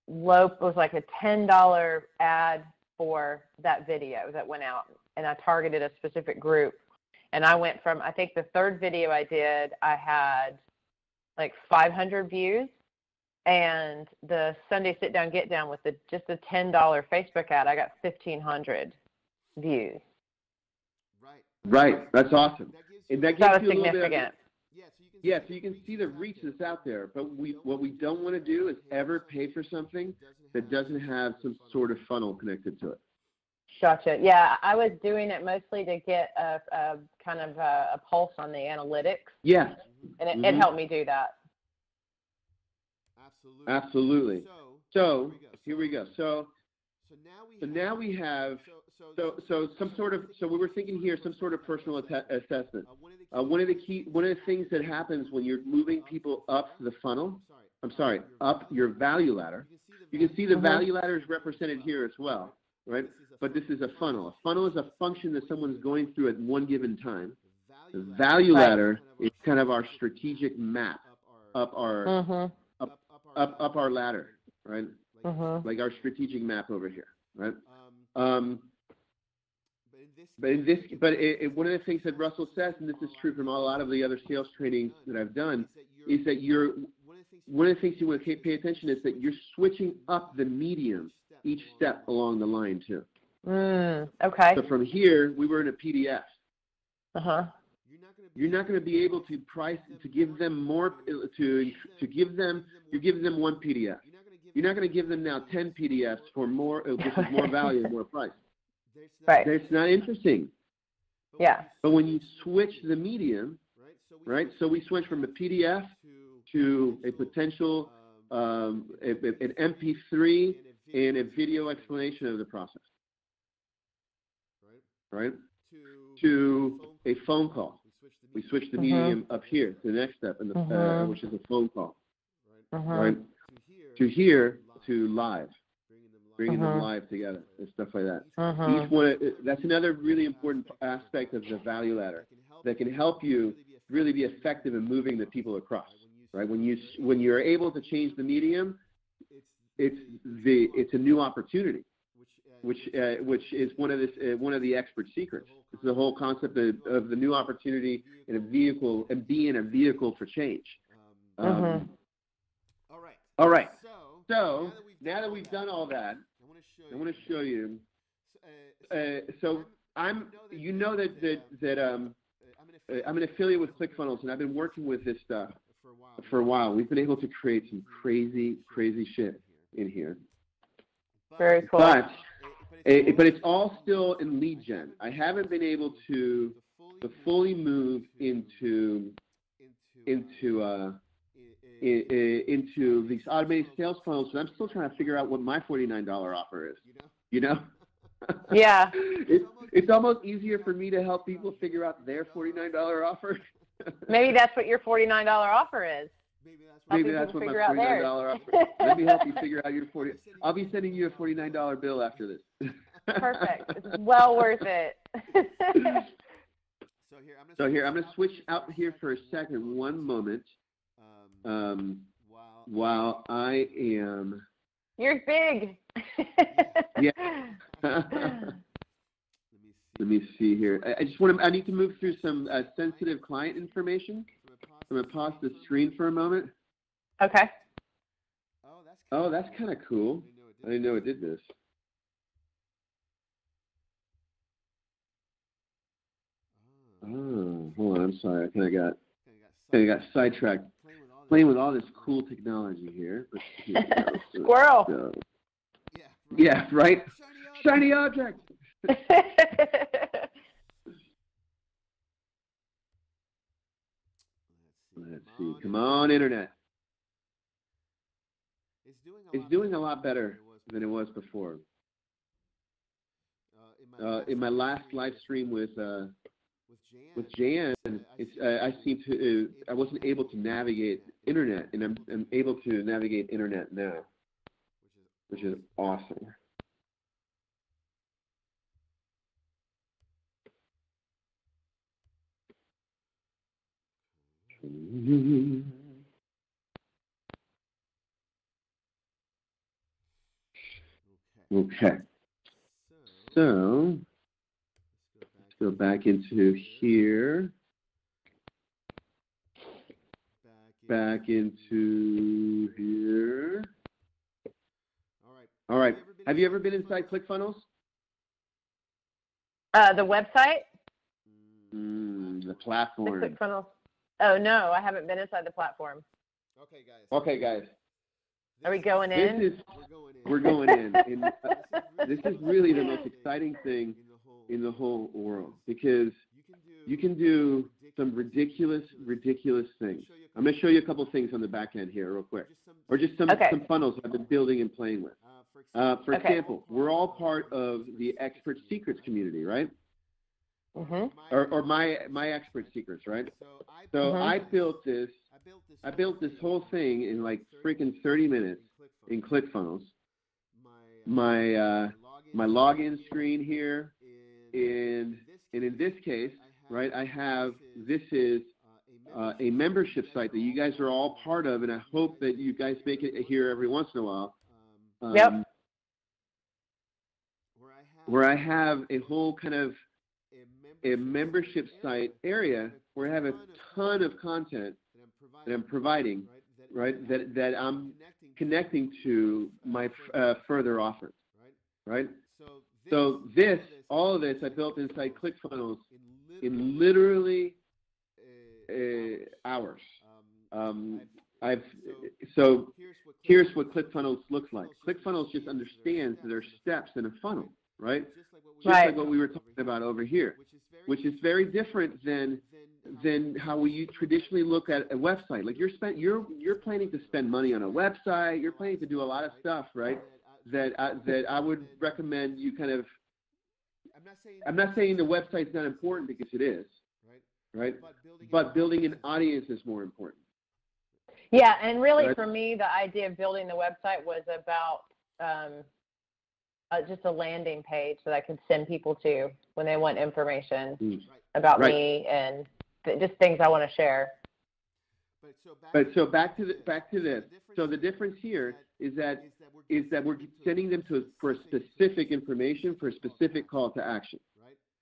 low, it was like a $10 ad for that video that went out. And I targeted a specific group. And I went from, I think the third video I did, I had like 500 views. and the Sunday sit down, get down with just a $10 Facebook ad, I got 1,500 views. Right. That's awesome. And that gives was you a significant. little bit of, yeah, so you can see the reach that's out there. But what we don't want to do is ever pay for something that doesn't have some sort of funnel connected to it. Gotcha. Yeah, I was doing it mostly to get a kind of a pulse on the analytics. Yeah. And it helped me do that. Absolutely. So here we go. So now we have some sort of, so we were thinking here some sort of personal assessment. One of the things that happens when you're moving people up the funnel, up your value ladder. You can see the value ladder is represented here as well, right? But this is a funnel. A funnel is a function that someone's going through at one given time. The value ladder is kind of our strategic map up our up our ladder, right? Like our strategic map over here, right? One of the things that Russell says, and this is true from a lot of the other sales trainings that I've done, is that one of the things you want to pay attention is that you're switching up the medium each step along the line too. Okay. So from here, we were in a PDF. You're not going to be able to price to give them more you're giving them one PDF. You're not going to give them now 10 PDFs for more, which is more value and more price. Right. It's not interesting. Yeah. But when you switch the medium, right? So we switch from a PDF to a potential an MP3 and a video explanation of the process, right? To a phone call. We switch the medium up here to the next step, which is a phone call, right? To here, to live, bringing them live together and stuff like that. Each one, that's another really important aspect of the value ladder that can help you really be effective in moving the people across, right? When you're able to change the medium, it's a new opportunity, which is one of the expert secrets. It's the whole concept of the new opportunity in a vehicle and being a vehicle for change. All right. So now that we've done all that, I want to show you. So I'm an affiliate with Clickfunnels, and I've been working with this stuff for a while. We've been able to create some crazy shit in here. Very cool. But it's all still in lead gen. I haven't been able to fully move into these automated sales funnels, and I'm still trying to figure out what my $49 offer is. You know? Yeah. It's almost easier for me to help people figure out their $49 offer. Maybe that's what your $49 offer is. Maybe that's what my $49 offer is. Let me help you figure out your $40. I'll be sending you a $49 bill after this. Perfect. It's well worth it. So here, I'm going to switch out here for a second, one moment, while I am. You're big. Yeah. Let me see here. I need to move through some sensitive client information. I'm going to pause the screen for a moment. Okay. Oh, that's kind of cool. I didn't know it did this. Oh, hold on. I'm sorry. I kind of got sidetracked playing with all this cool technology here. Here Squirrel. So, yeah, right? Shiny object. Let's see. Come on, Internet. It's doing a lot better than it was before. In my last live stream with Jan, I wasn't able to navigate Internet, and I'm able to navigate Internet now, which is awesome. Okay. So let's go back into here. back into here. All right. Have you ever been inside Clickfunnels? The website? The platform. The Clickfunnels. Oh, no, I haven't been inside the platform. Okay, guys. Are we going in? We're going in. And, this is really the most exciting thing in the whole world, because you can do some ridiculous things. I'm going to show you a couple things on the back end here real quick, or just some funnels I've been building and playing with. For example, we're all part of the Expert Secrets community, right? Or my Expert Secrets, right? So I built this whole thing in like freaking 30 minutes in ClickFunnels. My login screen here, and in this case, right, I have, this is a membership site that you guys are all part of, and I hope that you guys make it here every once in a while. Where I have a whole kind of a membership site area where I have a ton of content that I'm providing, right, that I'm connecting to my further offers, right? So all of this I built inside ClickFunnels in literally hours. So here's what ClickFunnels looks like. ClickFunnels just understands that there are steps in a funnel, right? Just like what we were talking about over here, which is very different than how we traditionally look at a website. Like you're planning to spend money on a website. You're planning to do a lot of stuff, right? That I would recommend you kind of. I'm not saying the website's not important, because it is, right? But building an audience is more important. Yeah, and really for me, the idea of building the website was about just a landing page that I could send people to when they want information about me and just things I want to share. But so back to this. So the difference here is that we're sending them for specific information, for a specific call to action,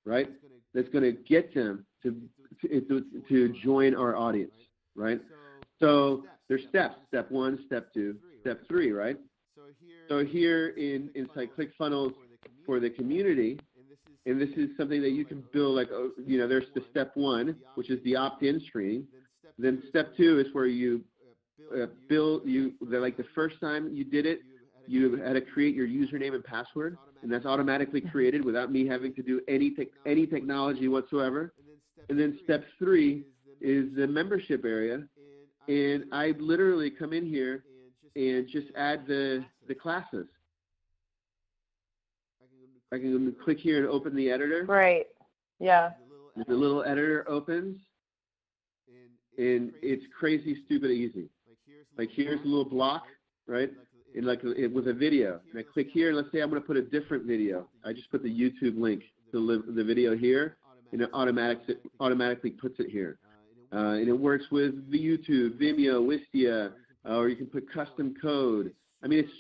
right? That's going to get them to join our audience, right? So there's steps: step 1, step 2, step 3, right? So here inside ClickFunnels for the community, and this is something that you can build, like, there's the step 1, which is the opt-in screen. Then step 2 is where you like the first time you did it, you had to create your username and password, and that's automatically created without me having to do any technology whatsoever. And then step 3 is the membership area, and I literally come in here and just add the classes. I can click here and open the editor. Right. Yeah. The little editor opens, and it's crazy, stupid easy. Like here's a little block, right? And with a video. And I click here, and let's say I'm going to put a different video. I just put the YouTube link to the video here, and it automatically puts it here. And it works with the YouTube, Vimeo, Wistia, or you can put custom code. I mean, it's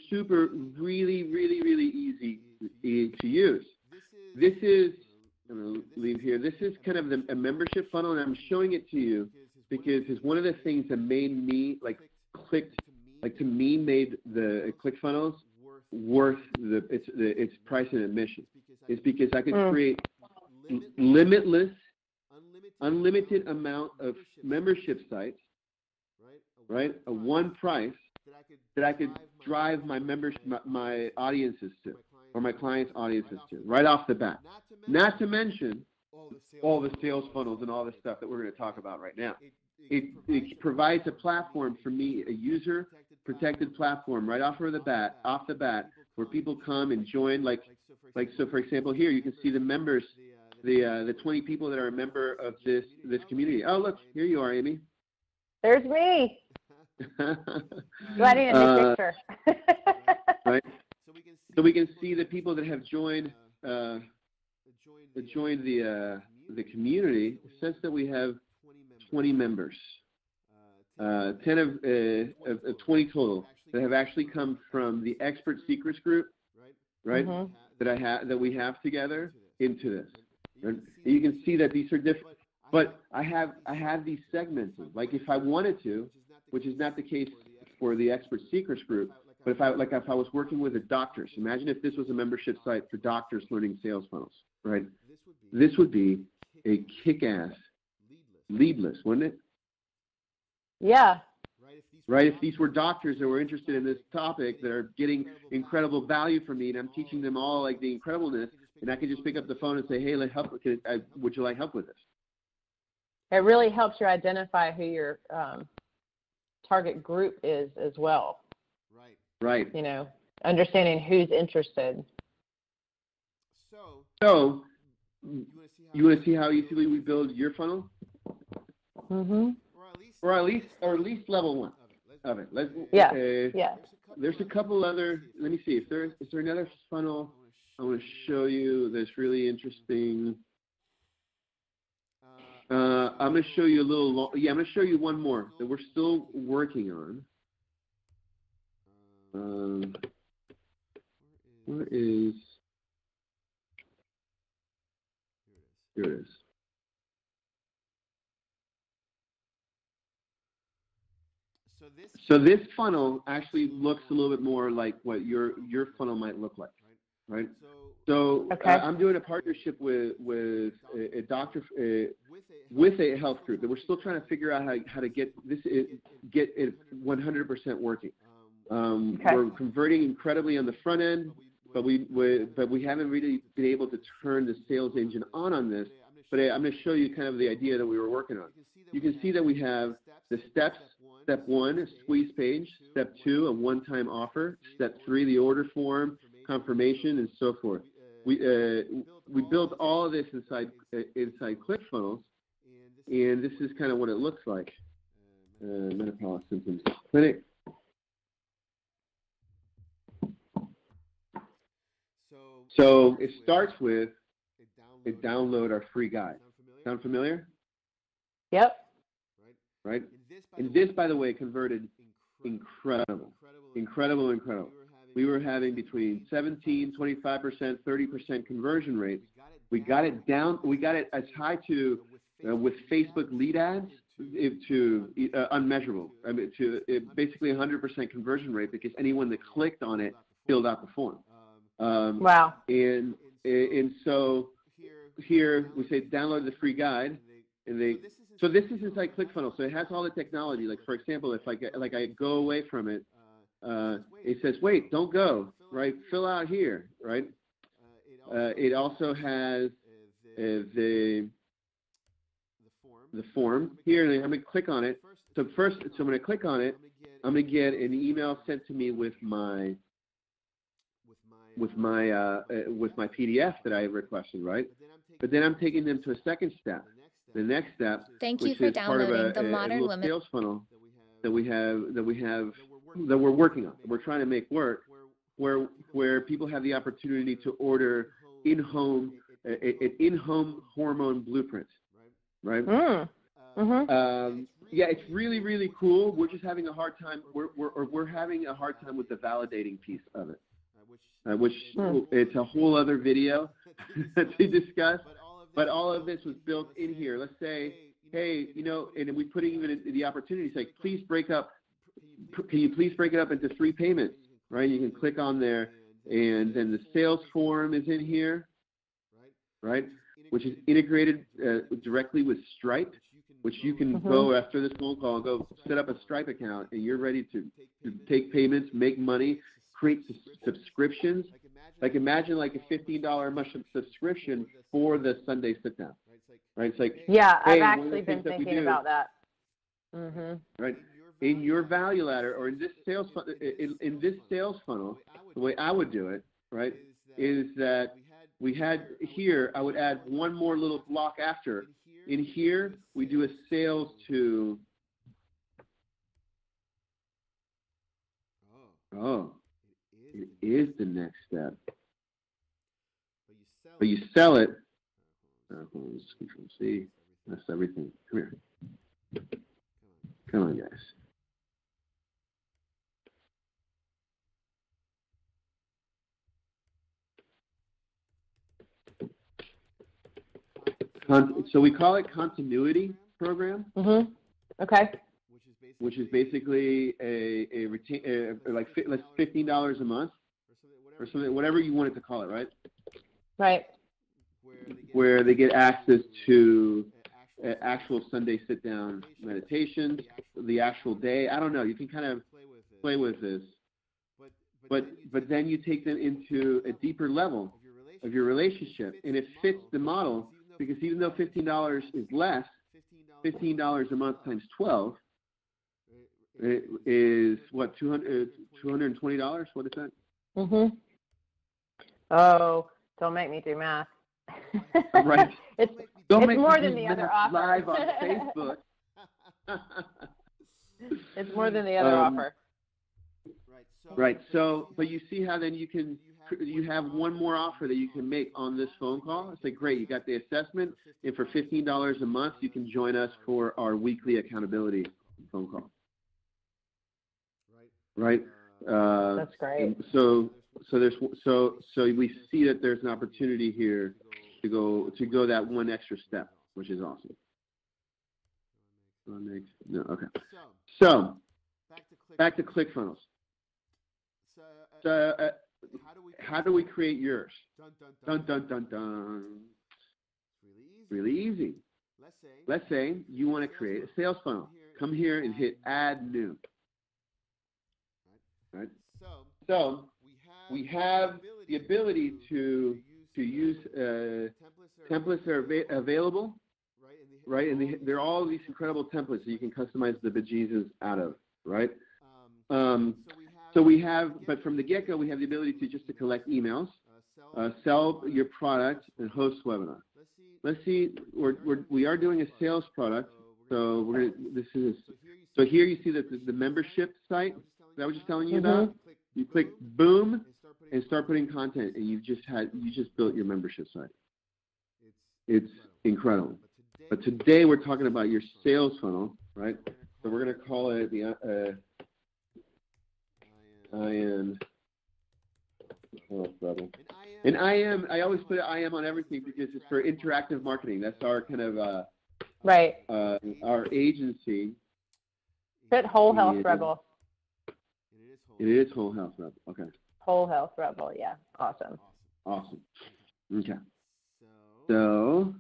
really easy to use. This is, I'm going to leave here. This is kind of a membership funnel, and I'm showing it to you because it's one of the things that made me made the ClickFunnels worth its price and admission. Is because I could create unlimited amount of membership sites, right? A one price that I could drive my audiences to, or my clients' audiences to, right off the bat. Not to mention all the sales funnels and all the stuff that we're going to talk about right now. It provides a platform for me, a user-protected platform right off the bat, where people come and join. Like so, for example, here you can see the members, the 20 people that are a member of this community. Oh, look, here you are, Amy. There's me. Do I need a new picture? Right. So we can see the people that have joined the community. It says that we have 20 members, 10 of 20 total that have actually come from the Expert Secrets group, right? That we have together into this. And you can see that these are different, but I have these segmented. Like if I wanted to, which is not the case for the Expert Secrets group. But if I was working with a doctor, so imagine if this was a membership site for doctors learning sales funnels, right? This would be a kick-ass lead list, wouldn't it? Yeah. Right? If these were doctors that were interested in this topic that are getting incredible value from me, and I'm teaching them all like the incredibleness, and I can just pick up the phone and say, hey, would you like help with this? It really helps you identify who your target group is as well. Right. You know, understanding who's interested. So you want to see how easily we build your funnel? Mm-hmm. Or at least level one of it. Yeah. There's a couple other. Let me see. Is there another funnel I want to show you that's really interesting? I'm going to show you a little. I'm going to show you one more that we're still working on. Where is? Here it is. So this funnel actually looks a little bit more like what your funnel might look like, right? So I'm doing a partnership with a doctor with a health group, and we're still trying to figure out how to get it 100% working. We're converting incredibly on the front end, but we haven't really been able to turn the sales engine on this. But I'm going to show you kind of the idea that we were working on. You can see that we have the steps. Step 1, a squeeze page. Step 2, a one-time offer. Step 3, the order form, confirmation, and so forth. We built all of this inside Clickfunnels, and this is kind of what it looks like. Menopause symptoms clinic. So it starts with a download our free guide. Sound familiar? Yep. Right? And this, by the way, converted incredible. We were having between 17, 25%, 30% conversion rates. We got it down. We got it as high to with Facebook lead ads to unmeasurable. I mean, to basically 100% conversion rate because anyone that clicked on it filled out the form. Wow. And so here we say download the free guide, and so this is inside ClickFunnels. So it has all the technology. Like for example, if I go away from it, it says wait, don't go. Right, fill out here. Right. It also has the form here, and I'm going to click on it. So I'm going to click on it. I'm going to get an email sent to me with my PDF that I requested, right? But then I'm taking them to a second step. The next step, Thank you for downloading the Modern Woman sales funnel that we're working on. We're trying to make work, where people have the opportunity to order in-home hormone blueprint, right? Yeah, it's really cool. We're just having a hard time. We're having a hard time with the validating piece of it. Which it's a whole other video to discuss, but all of this was built in here. Let's say, hey, and we put even the opportunity to say, please can you please break it up into 3 payments, right? You can click on there, and then the sales form is in here, right? Which is integrated directly with Stripe, which you can go after this phone call and go set up a Stripe account, and you're ready to take payments, make money, create subscriptions. Like imagine like a $15 a month subscription for the Sunday sit down, right? It's like, yeah, hey, I've actually been thinking about that. Right, in your value ladder or in this sales funnel, the way I would do it, right, is that we had here. I would add one more little block after. In here, we do a sales to. Oh. It is the next step. But you sell it. Control C. That's everything. Come here. Come on, guys. So we call it continuity program. Okay. which is basically like $15 a month or something, whatever you want it to call it, right? Right. Where they get access to actual Sunday sit-down meditations, the actual day. I don't know. You can kind of play with this, but then you take them into a deeper level of your relationship, and it fits the model because even though $15 is less, $15 a month times 12 is what, $220? What is that? Mhm. Oh, don't make me do math. Right. It's more than the other offer. Live on Facebook. It's more than the other offer. Right. So, but you see how then you have one more offer that you can make on this phone call. It's like, great, you got the assessment, and for $15 a month, you can join us for our weekly accountability phone call. Right. That's great. So we see that there's an opportunity here to go that one extra step, which is awesome. Okay. So back to Clickfunnels. So how do we create yours? Dun dun dun dun. Really easy. Let's say you want to create a sales funnel. Come here and hit Add New. Right. So we have the ability to use templates that are available, right? And there are all these incredible templates that you can customize the bejesus out of, right? So we have, but from the get-go, we have the ability to collect emails, sell your product, and host webinar. Let's see, we are doing a sales product, so so here you see that the membership site that I was just telling you about. You click boom and start putting content, and you just built your membership site. It's incredible. But today we're talking about your sales funnel, right? So we're going to call it the And I always put IM on everything because it's for interactive marketing. That's our kind of right. Our agency. Put Whole Health Rebel. It is Whole Health Rebel. Okay. Whole Health Rebel. Yeah. Awesome. Okay. So,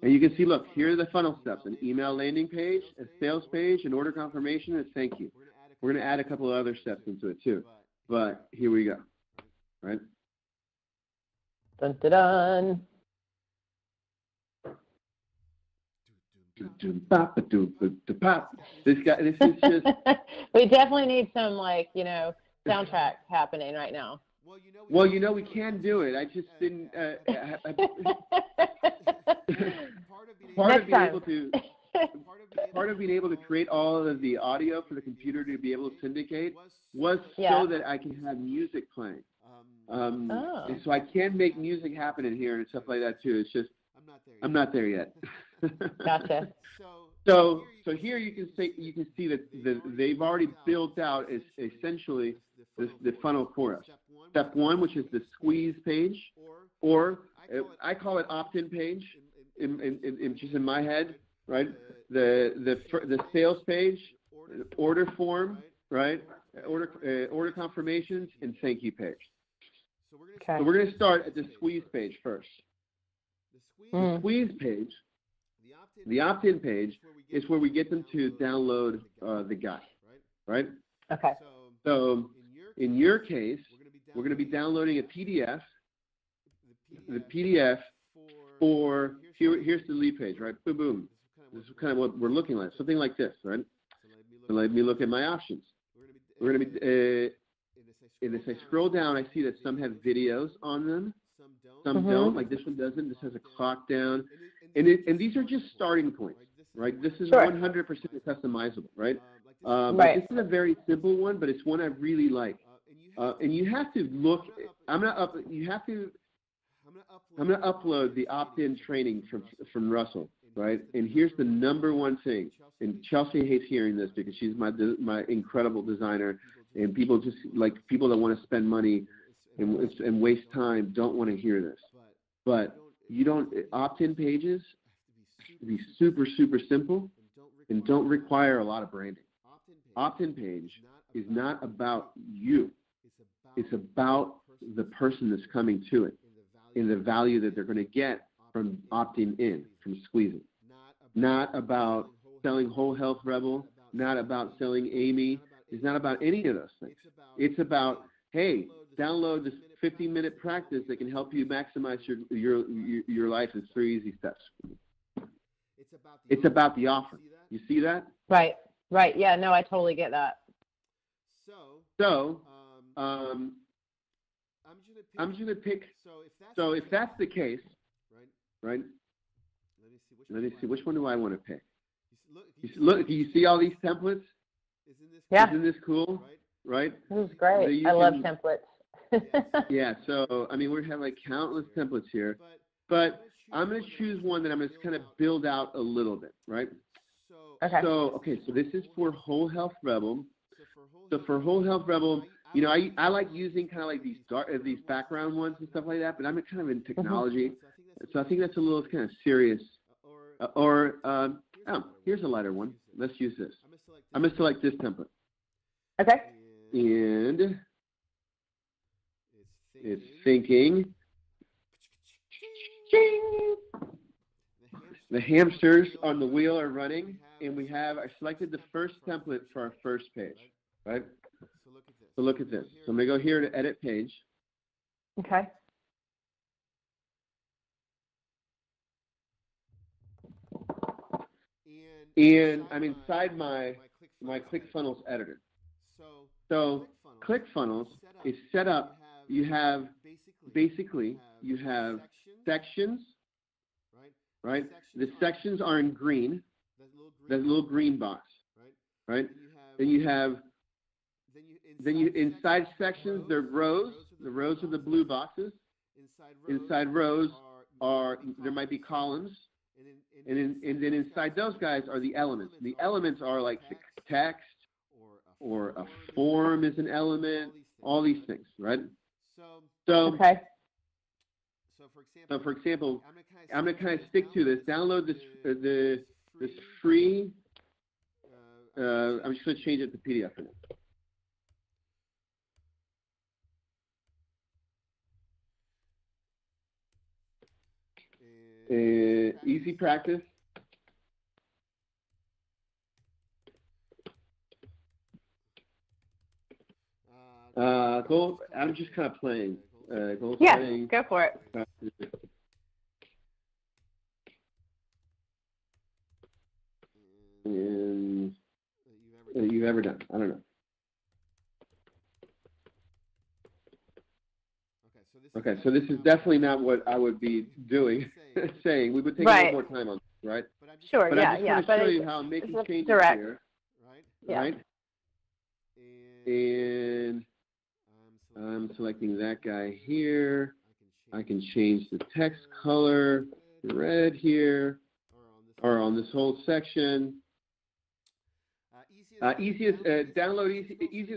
and you can see, look, here are the funnel steps: an email landing page, a sales page, an order confirmation, and a thank you. We're going to add a couple of other steps into it too. But here we go. Right? Dun dun dun. This is just. We definitely need some soundtrack happening right now. Well, we can do it. I just didn't. Part of being able to create all of the audio for the computer to be able to syndicate was so that I can have music playing. And so I can make music happen in here and stuff like that too. It's just I'm not there yet. Gotcha. So here you can see that they've already built out essentially the funnel for us. Step one, which is the squeeze page, or I call it opt-in page, just in my head, right? The sales page, order form, right? Order confirmations, and thank you page. Okay. So we're going to start at the squeeze page first. The squeeze page, the opt-in page, is where we get them to download the guide, right? Okay. So in your case, we're going to be downloading a PDF. The PDF for here's the lead page, right? Boom, boom. This is kind of what we're looking like, something like this, right? So let me look at my options. We're going to be and as I scroll down, I see that some have videos on them, some don't. Like this one doesn't. This has a clock down, and these are just starting points, right? This is 100% customizable, right? Right. This is a very simple one, but it's one I really like. And you have to look. I'm going to upload the opt-in training from Russell, right? And here's the number one thing. And Chelsea hates hearing this because she's my incredible designer, and people that want to spend money and waste time don't want to hear this. But opt-in pages have to be super, super simple, and don't require a lot of branding. Opt-in page is not about you. It's about the person that's coming to it and the value that they're going to get from opting in, from squeezing. Not about selling Whole Health Rebel, not about selling Amy. It's not about any of those things. It's about, hey, download this 15-minute practice that can help you maximize your life in 3 easy steps. It's about the offer. You see that? Right. Yeah, no, I totally get that. So, I'm just going to pick, so if that's the case, right? Let me see, which one do I want to pick? Look, do you see all these templates? Yeah. Isn't this cool? Right? This is great. I love templates. Yeah, so, I mean, we have like countless templates here, but I'm going to choose one that I'm going to kind of build out a little bit, right? Okay. So this is for Whole Health Rebel. So for Whole Health Rebel, you know, I like using kind of like these background ones and stuff like that, but I'm kind of in technology, so I think that's a little kind of serious. Here's a lighter one. Let's use this. I'm going to select this template. Okay. And it's thinking. The hamsters on the wheel are running, and I selected the first template for our first page, right? So look at this. So I'm going to go here to edit page. Okay. And I'm inside my Clickfunnels editor. So Clickfunnels is set up. You have sections, right? The sections are in green, that little green box, right? Then you inside sections, they're rows. The rows are the blue boxes. Inside rows there might be columns. And then inside those guys are the elements. The elements are like the text, or a form is an element, all these things, right? So, okay. So for example, I'm going to kind of stick to this. Download this free. I'm just going to change it to PDF for now. Easy practice. I'm just kind of playing. Playing. Go for it. And that you've ever done. I don't know. Okay, so this is definitely not what I would be doing, saying. We would take a little more time on this, right? Sure, but I just want to show you how I'm making changes direct. Here, right? And I'm selecting that guy here. I can change the text color to red here, or on this whole section. Easiest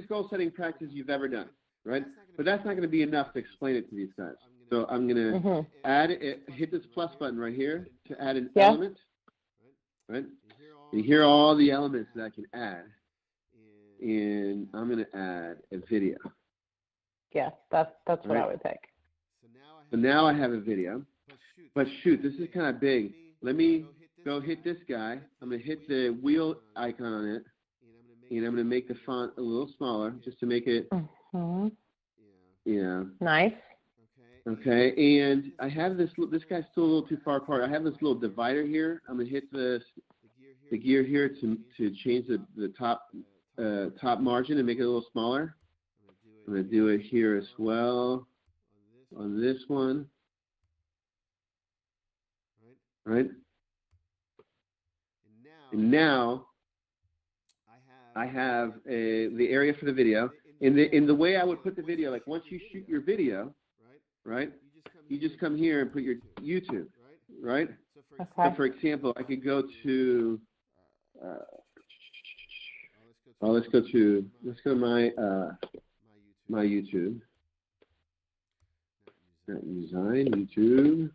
goal setting practice you've ever done, right? But that's not going to be enough to explain it to these guys. So I'm going to hit this plus button right here to add an element, right? And here are all the elements that I can add. And I'm going to add a video. Yeah, that's what I would pick. So now I have a video. But shoot, this is kind of big. Let me go hit this guy. I'm going to hit the wheel icon on it. And I'm going to make the font a little smaller just to make it, nice. Okay, and I have this guy's still a little too far apart. I have this little divider here. I'm going to hit the gear here to change the top margin and make it a little smaller. I'm going to do it here as well on this one. Right? And now I have the area for the video. In the way I would put the video, like once you shoot your video, right, you just come here and put your YouTube, right? Okay. So for example, I could go to, let's go to my YouTube. Design YouTube.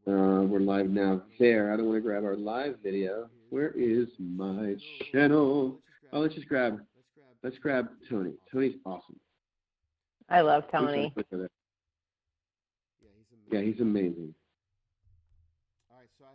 We're live now there. I don't want to grab our live video. Where is my channel? Oh, let's grab Tony. Tony's awesome. I love Tony. Yeah, he's amazing.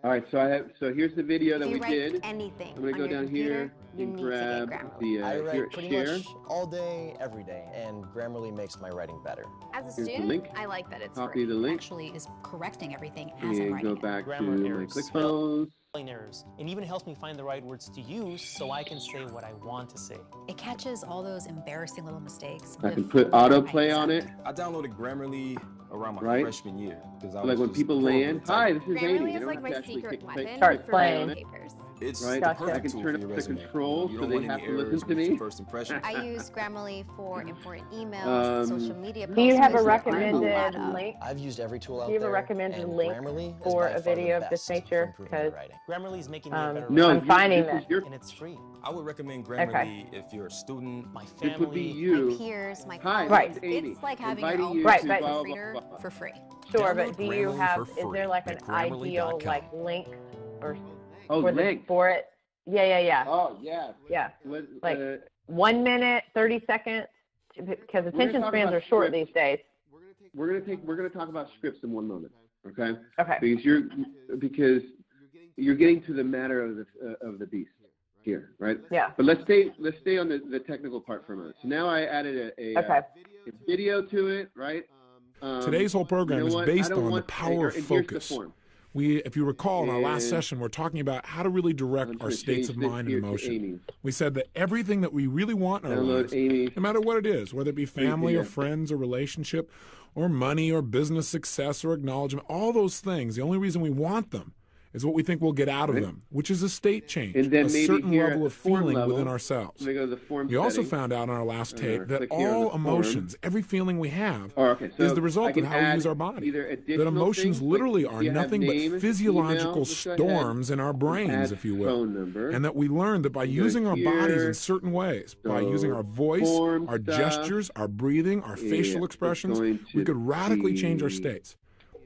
All right, so here's the video that we did. Anything I'm going to go down here and grab the I write pretty share. much all day, every day, and Grammarly makes my writing better. As a Here's the student, link. I like that it's Copy free. the link. Actually is correcting everything as I'm And writing go it. back to Grammar my errors, Clickfunnels. spelling errors, and even helps me find the right words to use so I can say what I want to say. It catches all those embarrassing little mistakes. I can put autoplay on it. I downloaded Grammarly around my Right? freshman year. I Like when people land, hi, this is Amy. Grammarly You is don't like have my to actually secret weapon Start for playing. writing papers. It's Right? the Gotcha. perfect I can tool turn for up your the resume. controls You so don't they want have any to listen errors to with me. your first impression. I use Grammarly for important emails, Um, social media posts. Do you have a which I do recommended lot of. link? I've used every tool out Do you have a there, recommended and link Grammarly is for by a far video the of this best nature? for improving your Because writing. Grammarly is making me a better No, writer, I'm finding this that. is your, and it's free. I would recommend Grammarly if you're a student. My this would be family, you. My peers, my Hi, colleagues. Right. this is Amy. It's like having your Inviting own you Right, to but- blah, blah, reader blah, blah. for free. Sure, Download but do you Grammarly have, for is there free like an at ideal Grammarly.com. like link or Oh, for, link. for it? Yeah. Oh, yeah. Yeah. What, Like 1 minute, 30 seconds, because attention talk spans about are short scripts. these days. we're gonna talk about scripts in one moment, okay? Okay. Because you're getting to the matter of the beast here, right? Yeah. But let's stay on the technical part for a moment. So now I added a video to it, right? Today's whole program you know is what? based I don't on the want- power of and here's the focus. form. If you recall, in our last And session, we're talking about how to really direct I'm our gonna states change of this mind here and to emotion. Amy. We said that everything that we really want in our Download lives, Amy. no matter what it is, whether it be family or video. friends or relationship or money or business success or acknowledgement, all those things, the only reason we want them is what we think we'll get out of Right. them, which is a state change, And then a maybe certain here at level the of form feeling level, within ourselves. Let me go to the form We also setting. found out on our last tape that click here on all the form. emotions, every feeling we have, Oh, okay. So is the result I can of how we add use our body. either That additional emotions things, literally like are you have nothing name, but physiological email, let's go ahead, storms in our brains, add if you will. phone number. And that we learned that by Go using our bodies here. in certain ways, by So using our voice, form our stuff. gestures, our breathing, our facial It's expressions, going we to could radically change our be states.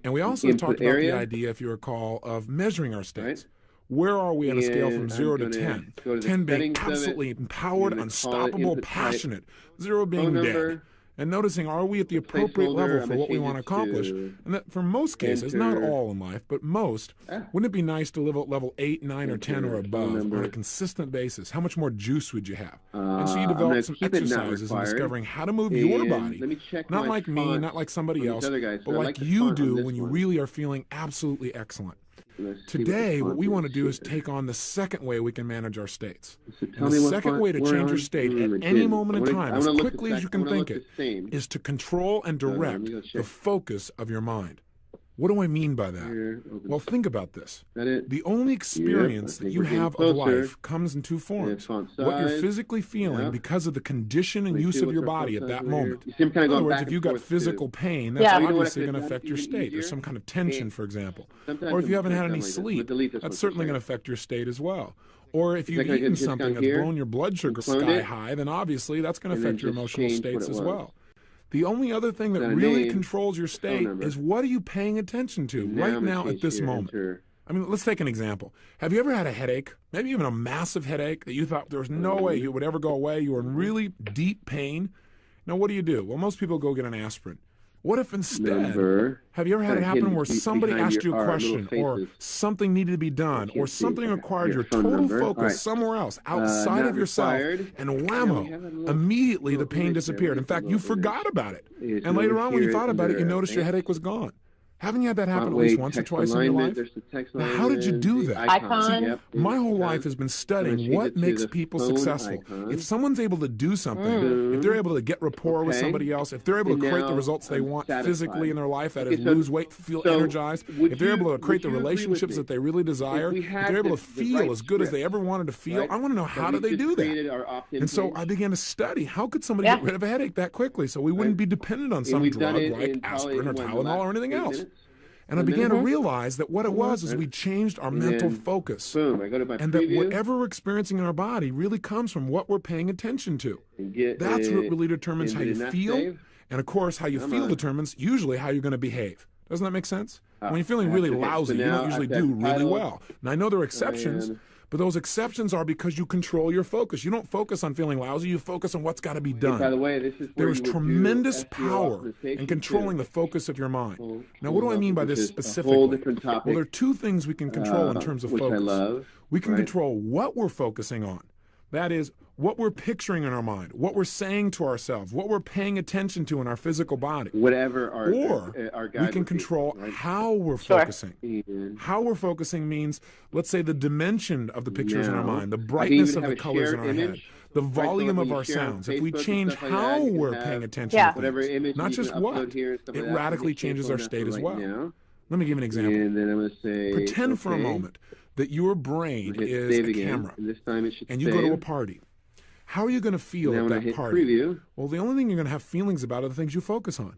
And we also input talked about area. the idea, if you recall, of measuring our states. Right. Where are we on a scale And from I'm 0 to gonna 10? go to the 10 being settings of it. absolutely empowered, I'm gonna call it unstoppable, input type. passionate. 0 being Phone dead. number. And noticing, are we at the appropriate Placeholder, level I'm for gonna what we change want to it accomplish? to And that for most cases, not enter. all in life, but most, wouldn't it be nice to live at level 8, 9, or 10 or Enter phone above number. on a consistent basis? How much more juice would you have? And so you I'm develop gonna some keep it not exercises in required. discovering how to move your And body. let me check Not my like me, font not like somebody on these else, other guys. but I like like the you font on do this when you one. really are feeling absolutely excellent. Let's see what the Today, what font we want to is do is here. take on the second way we can manage our states. So tell And me the what second font way to we're change your on. state It at any didn't. moment in I wanna- time, I as wanna look quickly as you I can wanna think look it, the same. is to control and let me direct go the check. focus of your mind. What do I mean by that? Here, open. Well, think about this. Is that it? The only experience I that think you we're getting have of closer. life comes in two forms. font What you're size. physically feeling Yeah. because of the condition and Let me use see of what your the body font at size that is here. moment. You see him kind In of other going words, back if you've and got forth, physical too. pain, that's Yeah. You know what I obviously could've going to done affect your even state. easier? There's some kind of tension, And for example. sometimes Or if you I'm haven't had done any like this. I'm sleep, gonna delete this that's one certainly for going to a second. affect your state as well. Or if you've Is that gonna eaten just something come that's here blown your blood sugar clone sky it? high, then obviously that's going to And then affect your just emotional change what states it as was. well. The only other thing that Got a really name, controls your state number. is what are you paying attention to And now right I'm gonna now at change this here, moment. enter. I mean, let's take an example. Have you ever had a headache, maybe even a massive headache that you thought there was no way you would ever go away? You were in really deep pain. Now, what do? Well, most people go get an aspirin. What if instead, Number. have you ever had it Kinda happen hidden where somebody behind asked you your- a our little question or faces. something needed to be done can't or see. something Okay. required Your your phone total number. focus All right. somewhere else outside not of yourself required. and Yeah, we whammo, have a little- immediately the little pain image there. disappeared. In Just a fact, you little image. forgot about it. It's And later over on when you here thought about it, you under noticed your advanced. headache was gone. Haven't you had that happen Font at least weight, once or text twice in your alignment. life? There's the text Now, how did you alignment, do the that? Icon. Yep, My whole icon. life has been studying change what it to makes the people phone successful. icon. If someone's able to do something, Boom. if they're able to get rapport with Okay. somebody else, if they're able And to create the now results they I'm want satisfied. physically in their life, that Okay, is so- lose weight, feel so energized, would if they're able you- to create the would you agree with relationships me? that they really desire, If we if had they're able the to feel right as good as they script, ever wanted to feel, right? I want to know That how we do they just do that? created our opt-in And so page. I began to study, how could somebody Yeah. get rid of a headache that quickly so we wouldn't be dependent on some we've done drug it like in probably, aspirin or what, the Tylenol last or anything 8 else. minutes? And I 10 began to minutes? realize that what it was is Right. we changed our And mental then, focus. Boom, I go to my And that preview. whatever we're experiencing in our body really comes from what we're paying attention to. And get That's it, what really determines and how did you it not feel. save? And of course, how you Come feel on. determines usually how you're going to behave. Doesn't that make sense? When you're feeling really lousy, you don't usually do really well. And I know there are exceptions, but those exceptions are because you control your focus. You don't focus on feeling lousy. You focus on what's got to be done. By the way, this is there is tremendous power in controlling the focus of your mind. Now, what do I mean by this specifically? Well, there are two things we can control in terms of focus. We can control what we're focusing on. That is, what we're picturing in our mind, what we're saying to ourselves, what we're paying attention to in our physical body. Whatever our we can control how we're focusing. How we're focusing means, let's say, the dimension of the pictures in our mind, the brightness of the colors in our head, the volume of our sounds. If we change how we're paying attention to things, not just what, it radically changes our state as well. Let me give an example. And then I'm going to say, pretend for a moment that your brain is a camera, and you go to a party. How are you going to feel at that party? Well, the only thing you're going to have feelings about are the things you focus on.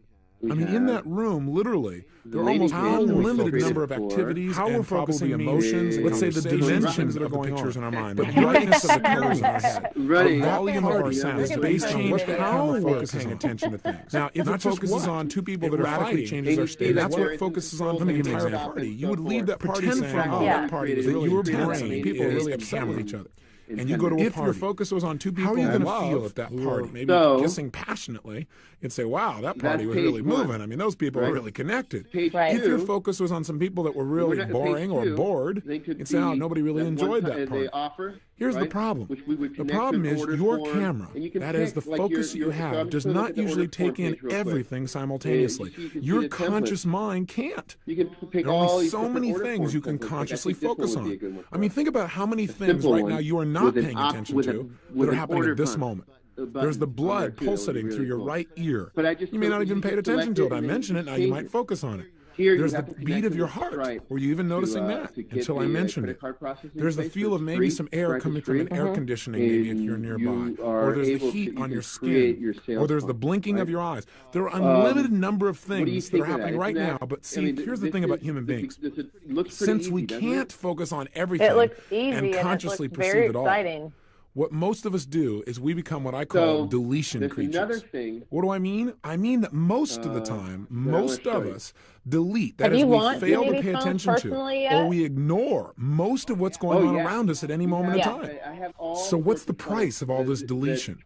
I mean, in that room, literally, there are almost an unlimited number of activities and probably emotions. Let's say the dimensions that are going on in our mind, the brightness of the colors in our head, the volume of our sounds, based on what the camera focuses on attention to things. Now, if it focuses on two people that are fighting, changes our state. That's what it focuses on for the entire party. You would leave that party saying, "Oh, that party was really intense. People are really upset with each other." And you go to a party. If your focus was on two people, how are you going to feel at that party? Maybe kissing passionately, you'd say, wow, that party was really moving. I mean, those people were really connected. If your focus was on some people that were really boring or bored, you'd say, oh, nobody really enjoyed that party. Here's the problem. The problem is your camera, that is the focus you have, does not usually take in everything simultaneously. Your conscious mind can't. There are only so many things you can consciously focus on. I mean, think about how many things right now you are not paying attention to that are happening at this moment. There's the blood pulsating through your right ear. You may not even pay attention to it. I mention it, now you might focus on it. There's the beat of your heart. Were you even noticing that until I mentioned it? There's the feel of maybe some air coming from an air conditioning, maybe if you're nearby. Or there's the heat on your skin. Or there's the blinking of your eyes. There are an unlimited number of things that are happening right now. But see, here's the thing about human beings. Since we can't focus on everything and consciously perceive it all, what most of us do is we become what I call deletion creatures. What do I mean? I mean that most of the time, most of us delete. That is, we fail to pay attention to, or we ignore most of what's going on around us at any moment in time. So what's the price of all this deletion?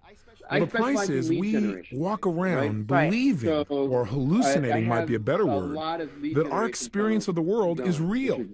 Well, the price is we walk around believing, or hallucinating might be a better word, that our experience of the world is real.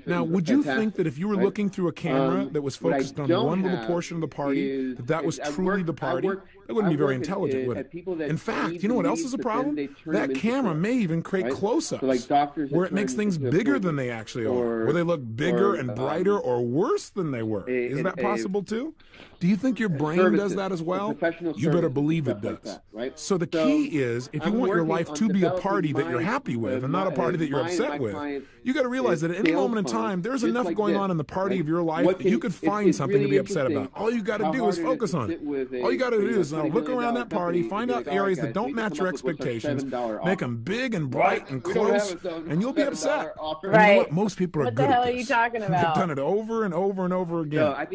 Now, would you think that if you were looking through a camera that was focused on one little portion of the party, that was truly the party? That wouldn't be very intelligent, would it? In fact, you know what else is a problem? That camera may even create close-ups, where it makes things bigger than they actually are, where they look bigger and brighter or worse than they were. Is that possible too? Do you think your brain does that as well? You better believe it does. So the key is, if you want your life to be a party that you're happy with and not a party that you're upset with, you got to realize that at any moment in time, there's enough going on in the party of your life that you could find something to be upset about. All you got to do is focus on it. All you got to do is look around that party, find out areas that don't match your expectations, make them big and bright and close, and you'll be upset. You know what? Most people are good at this. What the hell are you talking about? They've done it over and over and over again.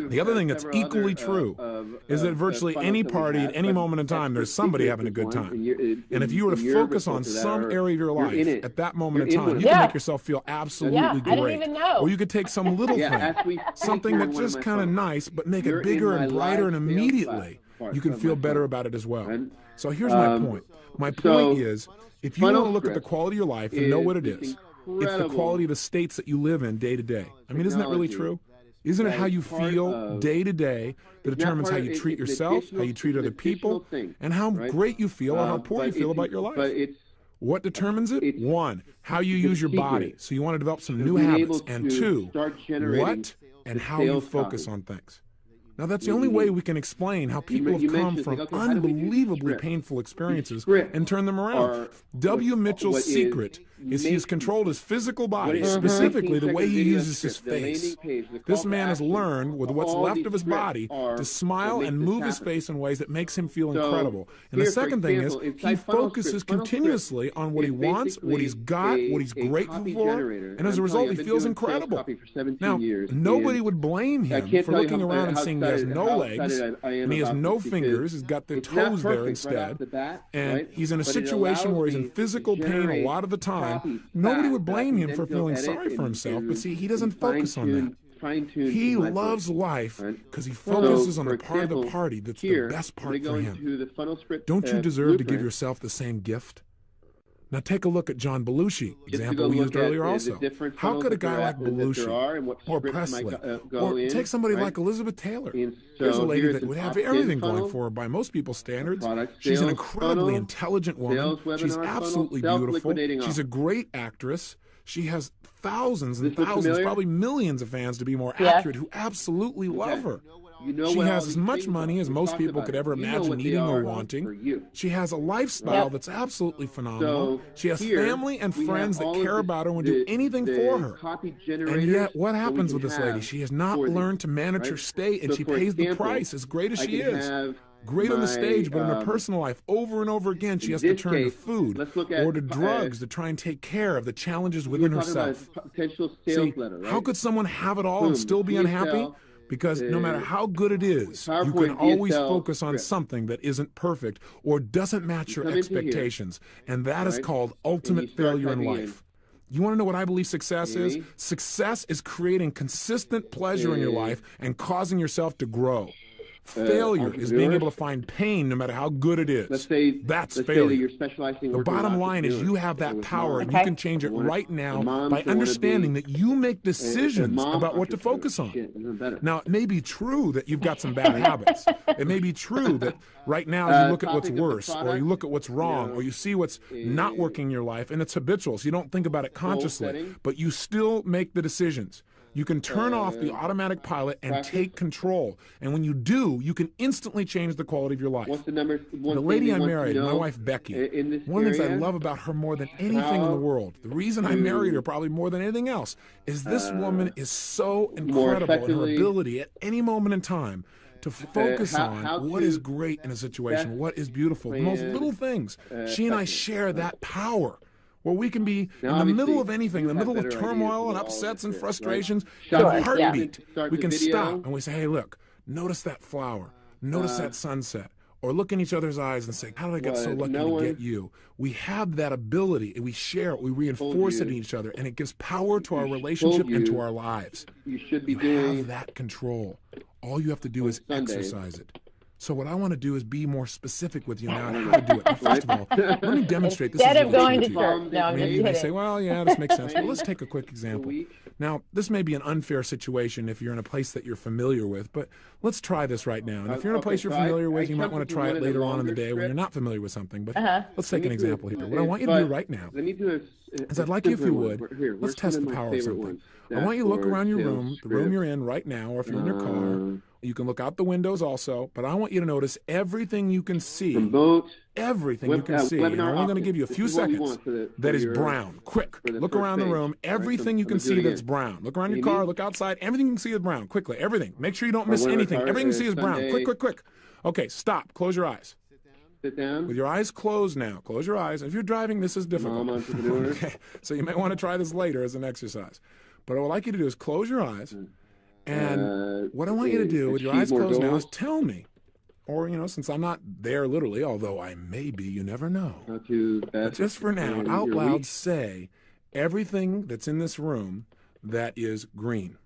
The other thing that's equally true is that virtually any party at any moment in time, there's somebody having a good time. And if you were to focus on some area of your life at that moment in time, you can make yourself feel absolutely great. I didn't even know. Or you could take some little thing, something that's just kind of nice, but make it bigger and brighter, and immediately you can feel better about it as well. So here's my point. My point is, if you want to look at the quality of your life and know what it is, it's the quality of the states that you live in day to day. I mean, isn't that really true? Isn't it how you feel day to day that determines how you treat yourself, how you treat other people, and how great you feel or how poor you feel about your life? What determines it? One, how you use your body. So you want to develop some new habits. And two, what and how you focus on things. Now, that's the only way we can explain how people have come from unbelievably painful experiences and turn them around. W. Mitchell's secret is he has controlled his physical body, specifically the way he uses his face. This man has learned, with what's left of his body, to smile and move his face in ways that makes him feel incredible. And the second thing is, he focuses continuously on what he wants, what he's got, what he's grateful for, and as a result, he feels incredible. Now, nobody would blame him for looking around and seeing has no how legs, excited I am and he has about no this fingers. He's got the it's not toes there perfect instead. right off the bat, and right? he's in a But it situation allows where he's me in to physical pain a generate lot of the time. copies Nobody fast would that I blame can him then for go feeling edit sorry for himself, but see, he doesn't focus on that. Fine-tune He to my loves voice, life right? because he focuses on for the part of the example, party that's here, the best when I part go for him. into the funnel script, Don't you deserve to give blueprint, yourself the same gift? Now take a look at John Belushi, just to example go we look used at earlier the also. different How funnels could a that there guy like are- that there Belushi are and what or scripts might Presley go or in, take somebody right? like Elizabeth Taylor? And Here's a so lady here's that the would have top 10 everything funnel, going for her by most people's standards. product She's an sales incredibly funnel, intelligent woman. sales She's webinar funnel, absolutely beautiful. self-liquidating She's a offer. great actress. She has thousands and This look thousands, familiar? probably millions of fans to be more Yes. accurate who absolutely love her. You know She what all has as these much things money are. as We most talked people about could it. ever You know imagine what they needing or are wanting. for you. She has a lifestyle Yep. that's absolutely phenomenal. So She has here, family and we have friends that all of care the- about her and would do the- anything the for her. copy And generators yet, what that we happens can with this lady? have She has not for learned these, to manage right? her state, and So she for pays the example, price, as great as I she can is. have Great on the my, stage, but in her personal life, over and over again, she in has to this turn to case, food let's look at, or to drugs to try and take care of the challenges we within were talking about herself. a potential sales See, letter, right? how could someone have it all and Boom, still be PSL, unhappy? Because no matter how good it is, you PowerPoint can always DSL focus on script. something that isn't perfect or doesn't match your come into here, expectations. And that is right? called And ultimate you start failure in typing life. You want to know what I believe success is? Maybe. Success is creating consistent pleasure in your life and causing yourself to grow. Failure is being entrepreneurs. able to find pain no matter how good it is. Let's say That's let's say failure. that you're specializing. The working with bottom line is you entrepreneurs. have So that with power, and moms, you Okay. can change it I wanna- right now the moms by that wanna understanding be that you make decisions mom about what to entrepreneurs. focus on. Shit, isn't better. Now, it may be true that you've got some bad habits. It may be true that right now you look at what's topic of the worse, or product, you look at what's wrong, know, or you see what's not working in your life, and it's habitual, so you don't think about it consciously, setting. but you still make the decisions. You can turn off the automatic pilot and practice. take control. And when you do, you can instantly change the quality of your life. What's the number? One The thing lady they I want to married, my know wife Becky, in this one of the things I area? love about her more than anything in the world, the reason I married her probably more than anything else, is this woman is so incredible in her effectively, ability at any moment in time to focus how on what to is great in a situation, best what is beautiful, the most plan, little things. She and I effectively, share that power. Where we can be Now, in the middle obviously, of anything, in the you have middle of better turmoil ideas and with all upsets of and this, frustrations, right? in a Sure, heartbeat, Start we the can video. stop and we say, hey, look, notice that flower, notice that sunset, or look in each other's eyes and say, how did I get so What? lucky No to one get you? We have that ability, and we share it, we reinforce it in you. each other, and it gives power to our relationship and to you our lives. You should be You doing have that control. All you have to do is Sundays. exercise it. So what I want to do is be more specific with you now on how to do it. Now, first of all, let me demonstrate this. Instead is of really going true to you. church. No, I'm Maybe just you may kidding. say, well, yeah, this makes sense. Well, let's take a quick example. week. Now, this may be an unfair situation if you're in a place that you're familiar with, but let's try this right now. And if you're in a place you're Okay, so familiar I with, you might jumped want to into try one it of the later on in the longer day when you're scripts. not familiar with something. But let's take Let an me do example it. here. What I want you to do But right now Let me do is I'd like you, if you would, Here, let's where's test one the of my power of favorite something. ones? I want you to look Dashboard, around your sales room, the room script. you're in right now, or if you're in your car. You can look out the windows also, but I want you to notice everything you can see. Promote. Everything you can see. And I'm only going to give you a few seconds that is brown. Quick. Look around the room. Everything you can see that's brown. Look around your car. Look outside. Everything you can see is brown. Quickly. Everything. Make sure you don't miss anything. Everything you see is brown. Quick, quick, quick. Okay, stop. Close your eyes. Sit down. With your eyes closed now. Close your eyes. If you're driving, this is difficult. Mom entrepreneur. Okay. So you may want to try this later as an exercise. But what I'd like you to do is close your eyes. And what I want you to do with your eyes closed now is tell me, or, since I'm not there literally, although I may be, you never know. How to But best just for now, plan out your loud week. say everything that's in this room that is green.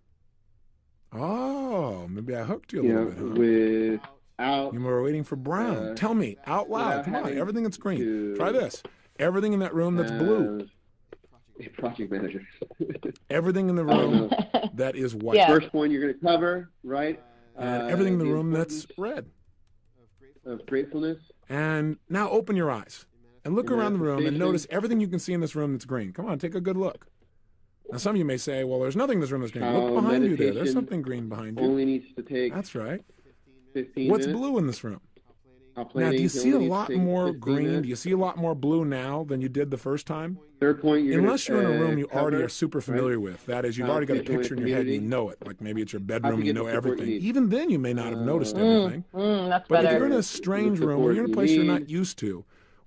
Oh, maybe I hooked you a little bit, huh? Without You were waiting for brown. Tell me, out loud. Come on, having everything that's green. to- Try this. Everything in that room that's blue. Project manager. Everything in the room that is white. Yeah. First one you're going to cover, right? And everything in the room that's importance red. of gratefulness. And now open your eyes and look around the room and Manifestation. notice everything you can see in this room that's green. Come on, take a good look. Now, some of you may say, well, there's nothing in this room that's green. How Look behind you there. There's meditation something green behind you. Only needs to take That's right. 15 What's minutes. blue in this room? How Now, planning do you see a only needs to lot take more 15 green? minutes. Do you see a lot more blue now than you did the first time? Third point, you're Unless gonna, you're in a room you already cover, are super familiar with. That is, you've How already got a to join a picture in your head and you community. know it. Like maybe it's your How bedroom to and you get know the support you everything. need. Even then, you may not have noticed everything. That's But if better. you're in a strange The room or you're in a support place you you're not need. used to,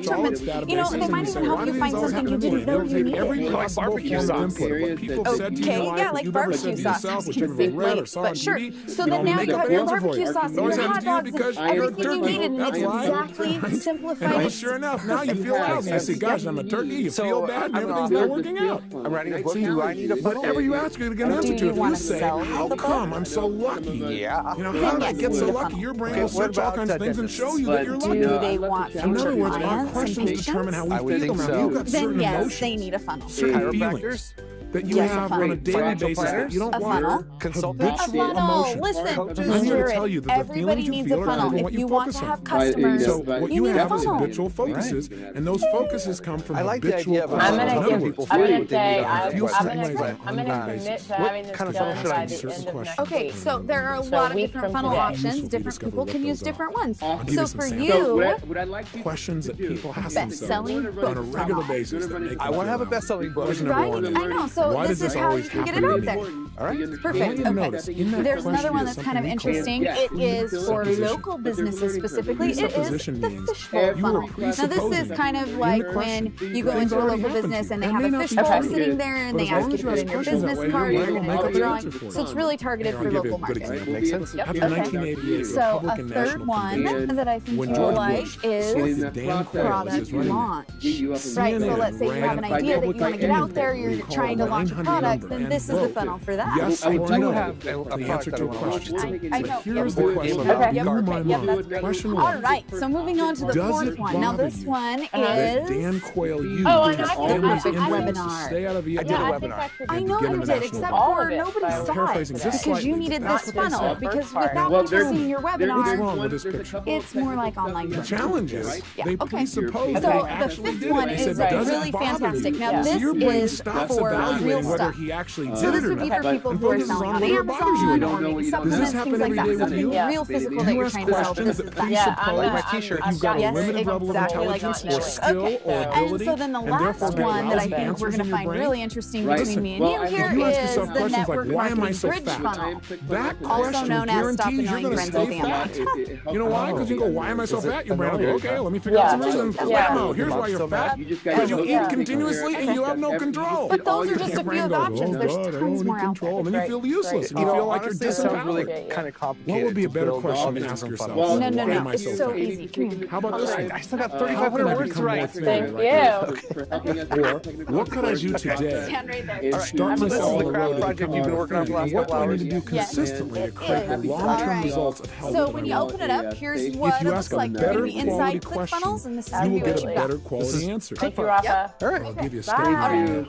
catch them. You know, they might even help you find something you Absolutely. know They'll you take needed every it. possible Barbecue form of sauce. input. What people have said to you in your life, yeah, what like you've ever barbecue said to sauce yourself, what you've ever read or saw on sure. TV. So you then know, now make you up have the your answer for barbecue you. sauce and Those your happen hot to you dogs because and you're a everything you turkey. need, and That's it's why. exactly simplified. And sure enough, now you feel out. You say, gosh, I'm a turkey. You feel bad, and everything's not working out. I'm writing a book. Do I need a funnel? Whatever you ask, you're going to get an answer to it. You say, how come I'm so lucky? Yeah. You know, how did I get so lucky? Your brain will search all kinds of things and show you that you're lucky. Do they want In other words, our clients and questions determine how patients? we feel. Now, you've got Then certain yes, emotions, they need a funnel. certain feelings that you have on a daily basis that you don't A want funnel? habitual funnel. emotions. Listen, I'm just here hear to tell it. you that the Everybody feelings you needs feel a are funnel. what If you you want focus to on. have customers, So what you need a have is funnel. habitual focuses, and those focuses come from I like the habitual idea of a questions. funnel. In other words, People I'm feel going what to they say, need on I'm a feel certain ways going on to an ongoing commit basis. to having this kind of done funnel should I by use? the Certain end of questions. next Okay, week. so there are a So lot of week different from funnel today. options. Useful if you Different discover people what can use those are. different ones. I'll give So you some for samples. you, what I'd like you Questions to that do people ask best-selling themselves book on a regular funnel. basis that make I want to have a best-selling book. Question Right? number one I know. So why this does is this how you always can get happen it to out me? there. All right. Perfect. I want you to notice, in that There's another question one is that's kind of something called interesting. Yeah, It is for supposition. local businesses specifically. It is Presupposition the means fishbowl you funnel. are Now this is presupposing kind of in the like when question you go things into a already local happened to business you. and they That have may a not be fishbowl true. sitting there and But they as long ask you as to you put ask in your questions that business way, card, your you're brain going will to make make a up the drawing. answer for So it's you. really targeted I'll for give you local a good markets. example. Makes sense? Yep. After the Okay. 1988 So a Republican third National one Convention, that I think when you George will like Bush is selected Dan Quayle as product his running mate, launch. Right, so CNN let's say you have an ran idea that you want to get out there, public you're anything trying to called launch a 900 product, number then and this is the vote. funnel for that. Yes I or do no have a the product answer that to I a wanna launch. question. I know. But here's the Yep. question Okay. that blew my mind. Question All one. right, so moving on to the Does fourth it one. Now bother this you one that is Dan Quayle used Oh, I his know, I think family's that's a influence to webinar. stay out of the I did a I webinar. think that could I be know get you into did, national except level. for nobody I'm saw paraphrasing it just because you slightly. needed Not this this funnel. first Because part. without Well, people seeing your What's webinar, wrong with this picture? it's more like online The coaching. challenge is they okay. presuppose So that he the actually fifth did one it. They is said, does really it bother fantastic. you? Now Yeah. So this your brain is stops for real evaluating whether stuff. he actually So did this it or would be not. for people And who are focuses selling on on whether it bothers Amazon you. or know maybe what you don't Does this supplements, happen things like every that. day with Something you? Yeah. real physical that You you're ask trying to sell. questions This is that that. presuppose Yeah, that I'm you've got a Yes, limited level of exactly like intelligence not or knowing. skill Okay. or ability, And so then the and therefore last get one that I lousy think answers we're in going to your find brain. really interesting Right. between me and Well, you I here think you ask is yourself the questions like, network why am I marketing so bridge fat? funnel, That also question known as Stop guarantees you're Annoying going to Friends stay and Family. fat. You know why? Because you go, why am I so fat? Your brain will go, okay, let me figure Yeah. out some reasons. Yeah. Whammo, here's why you're fat. You just Because you gotta eat know- continuously and you have no control. But those are just Your a brain few of goes, the options. oh There's God, I tons don't more need out control. there. And then you feel useless and you feel like you're honestly, it sounds really disempowered. kind of complicated. What would be a better to build question all to these ask different yourself? funnels. No, Why am I it's so so fat? easy. Come here. How about this? I still got How 3,500 can I words become to more write. thin Thank like you. that? Or what could I do today Stand right there. to All right. start So this is myself the on the craft road to project becoming you've been more working on for thin? the last And what do couple I need hours? to do consistently to create the All long-term right. results of health So that when I you want? open it up, here's If what you it ask looks a like. You're better going to be inside quality Clickfunnels, and this is you will what get a you better got. quality answer. Thank you, Rafa. All right. I'll give you a Bye. statement.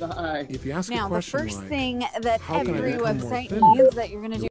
Bye. If you ask a Now, the question first like, thing that how can I every become more website thin? needs that you're going to do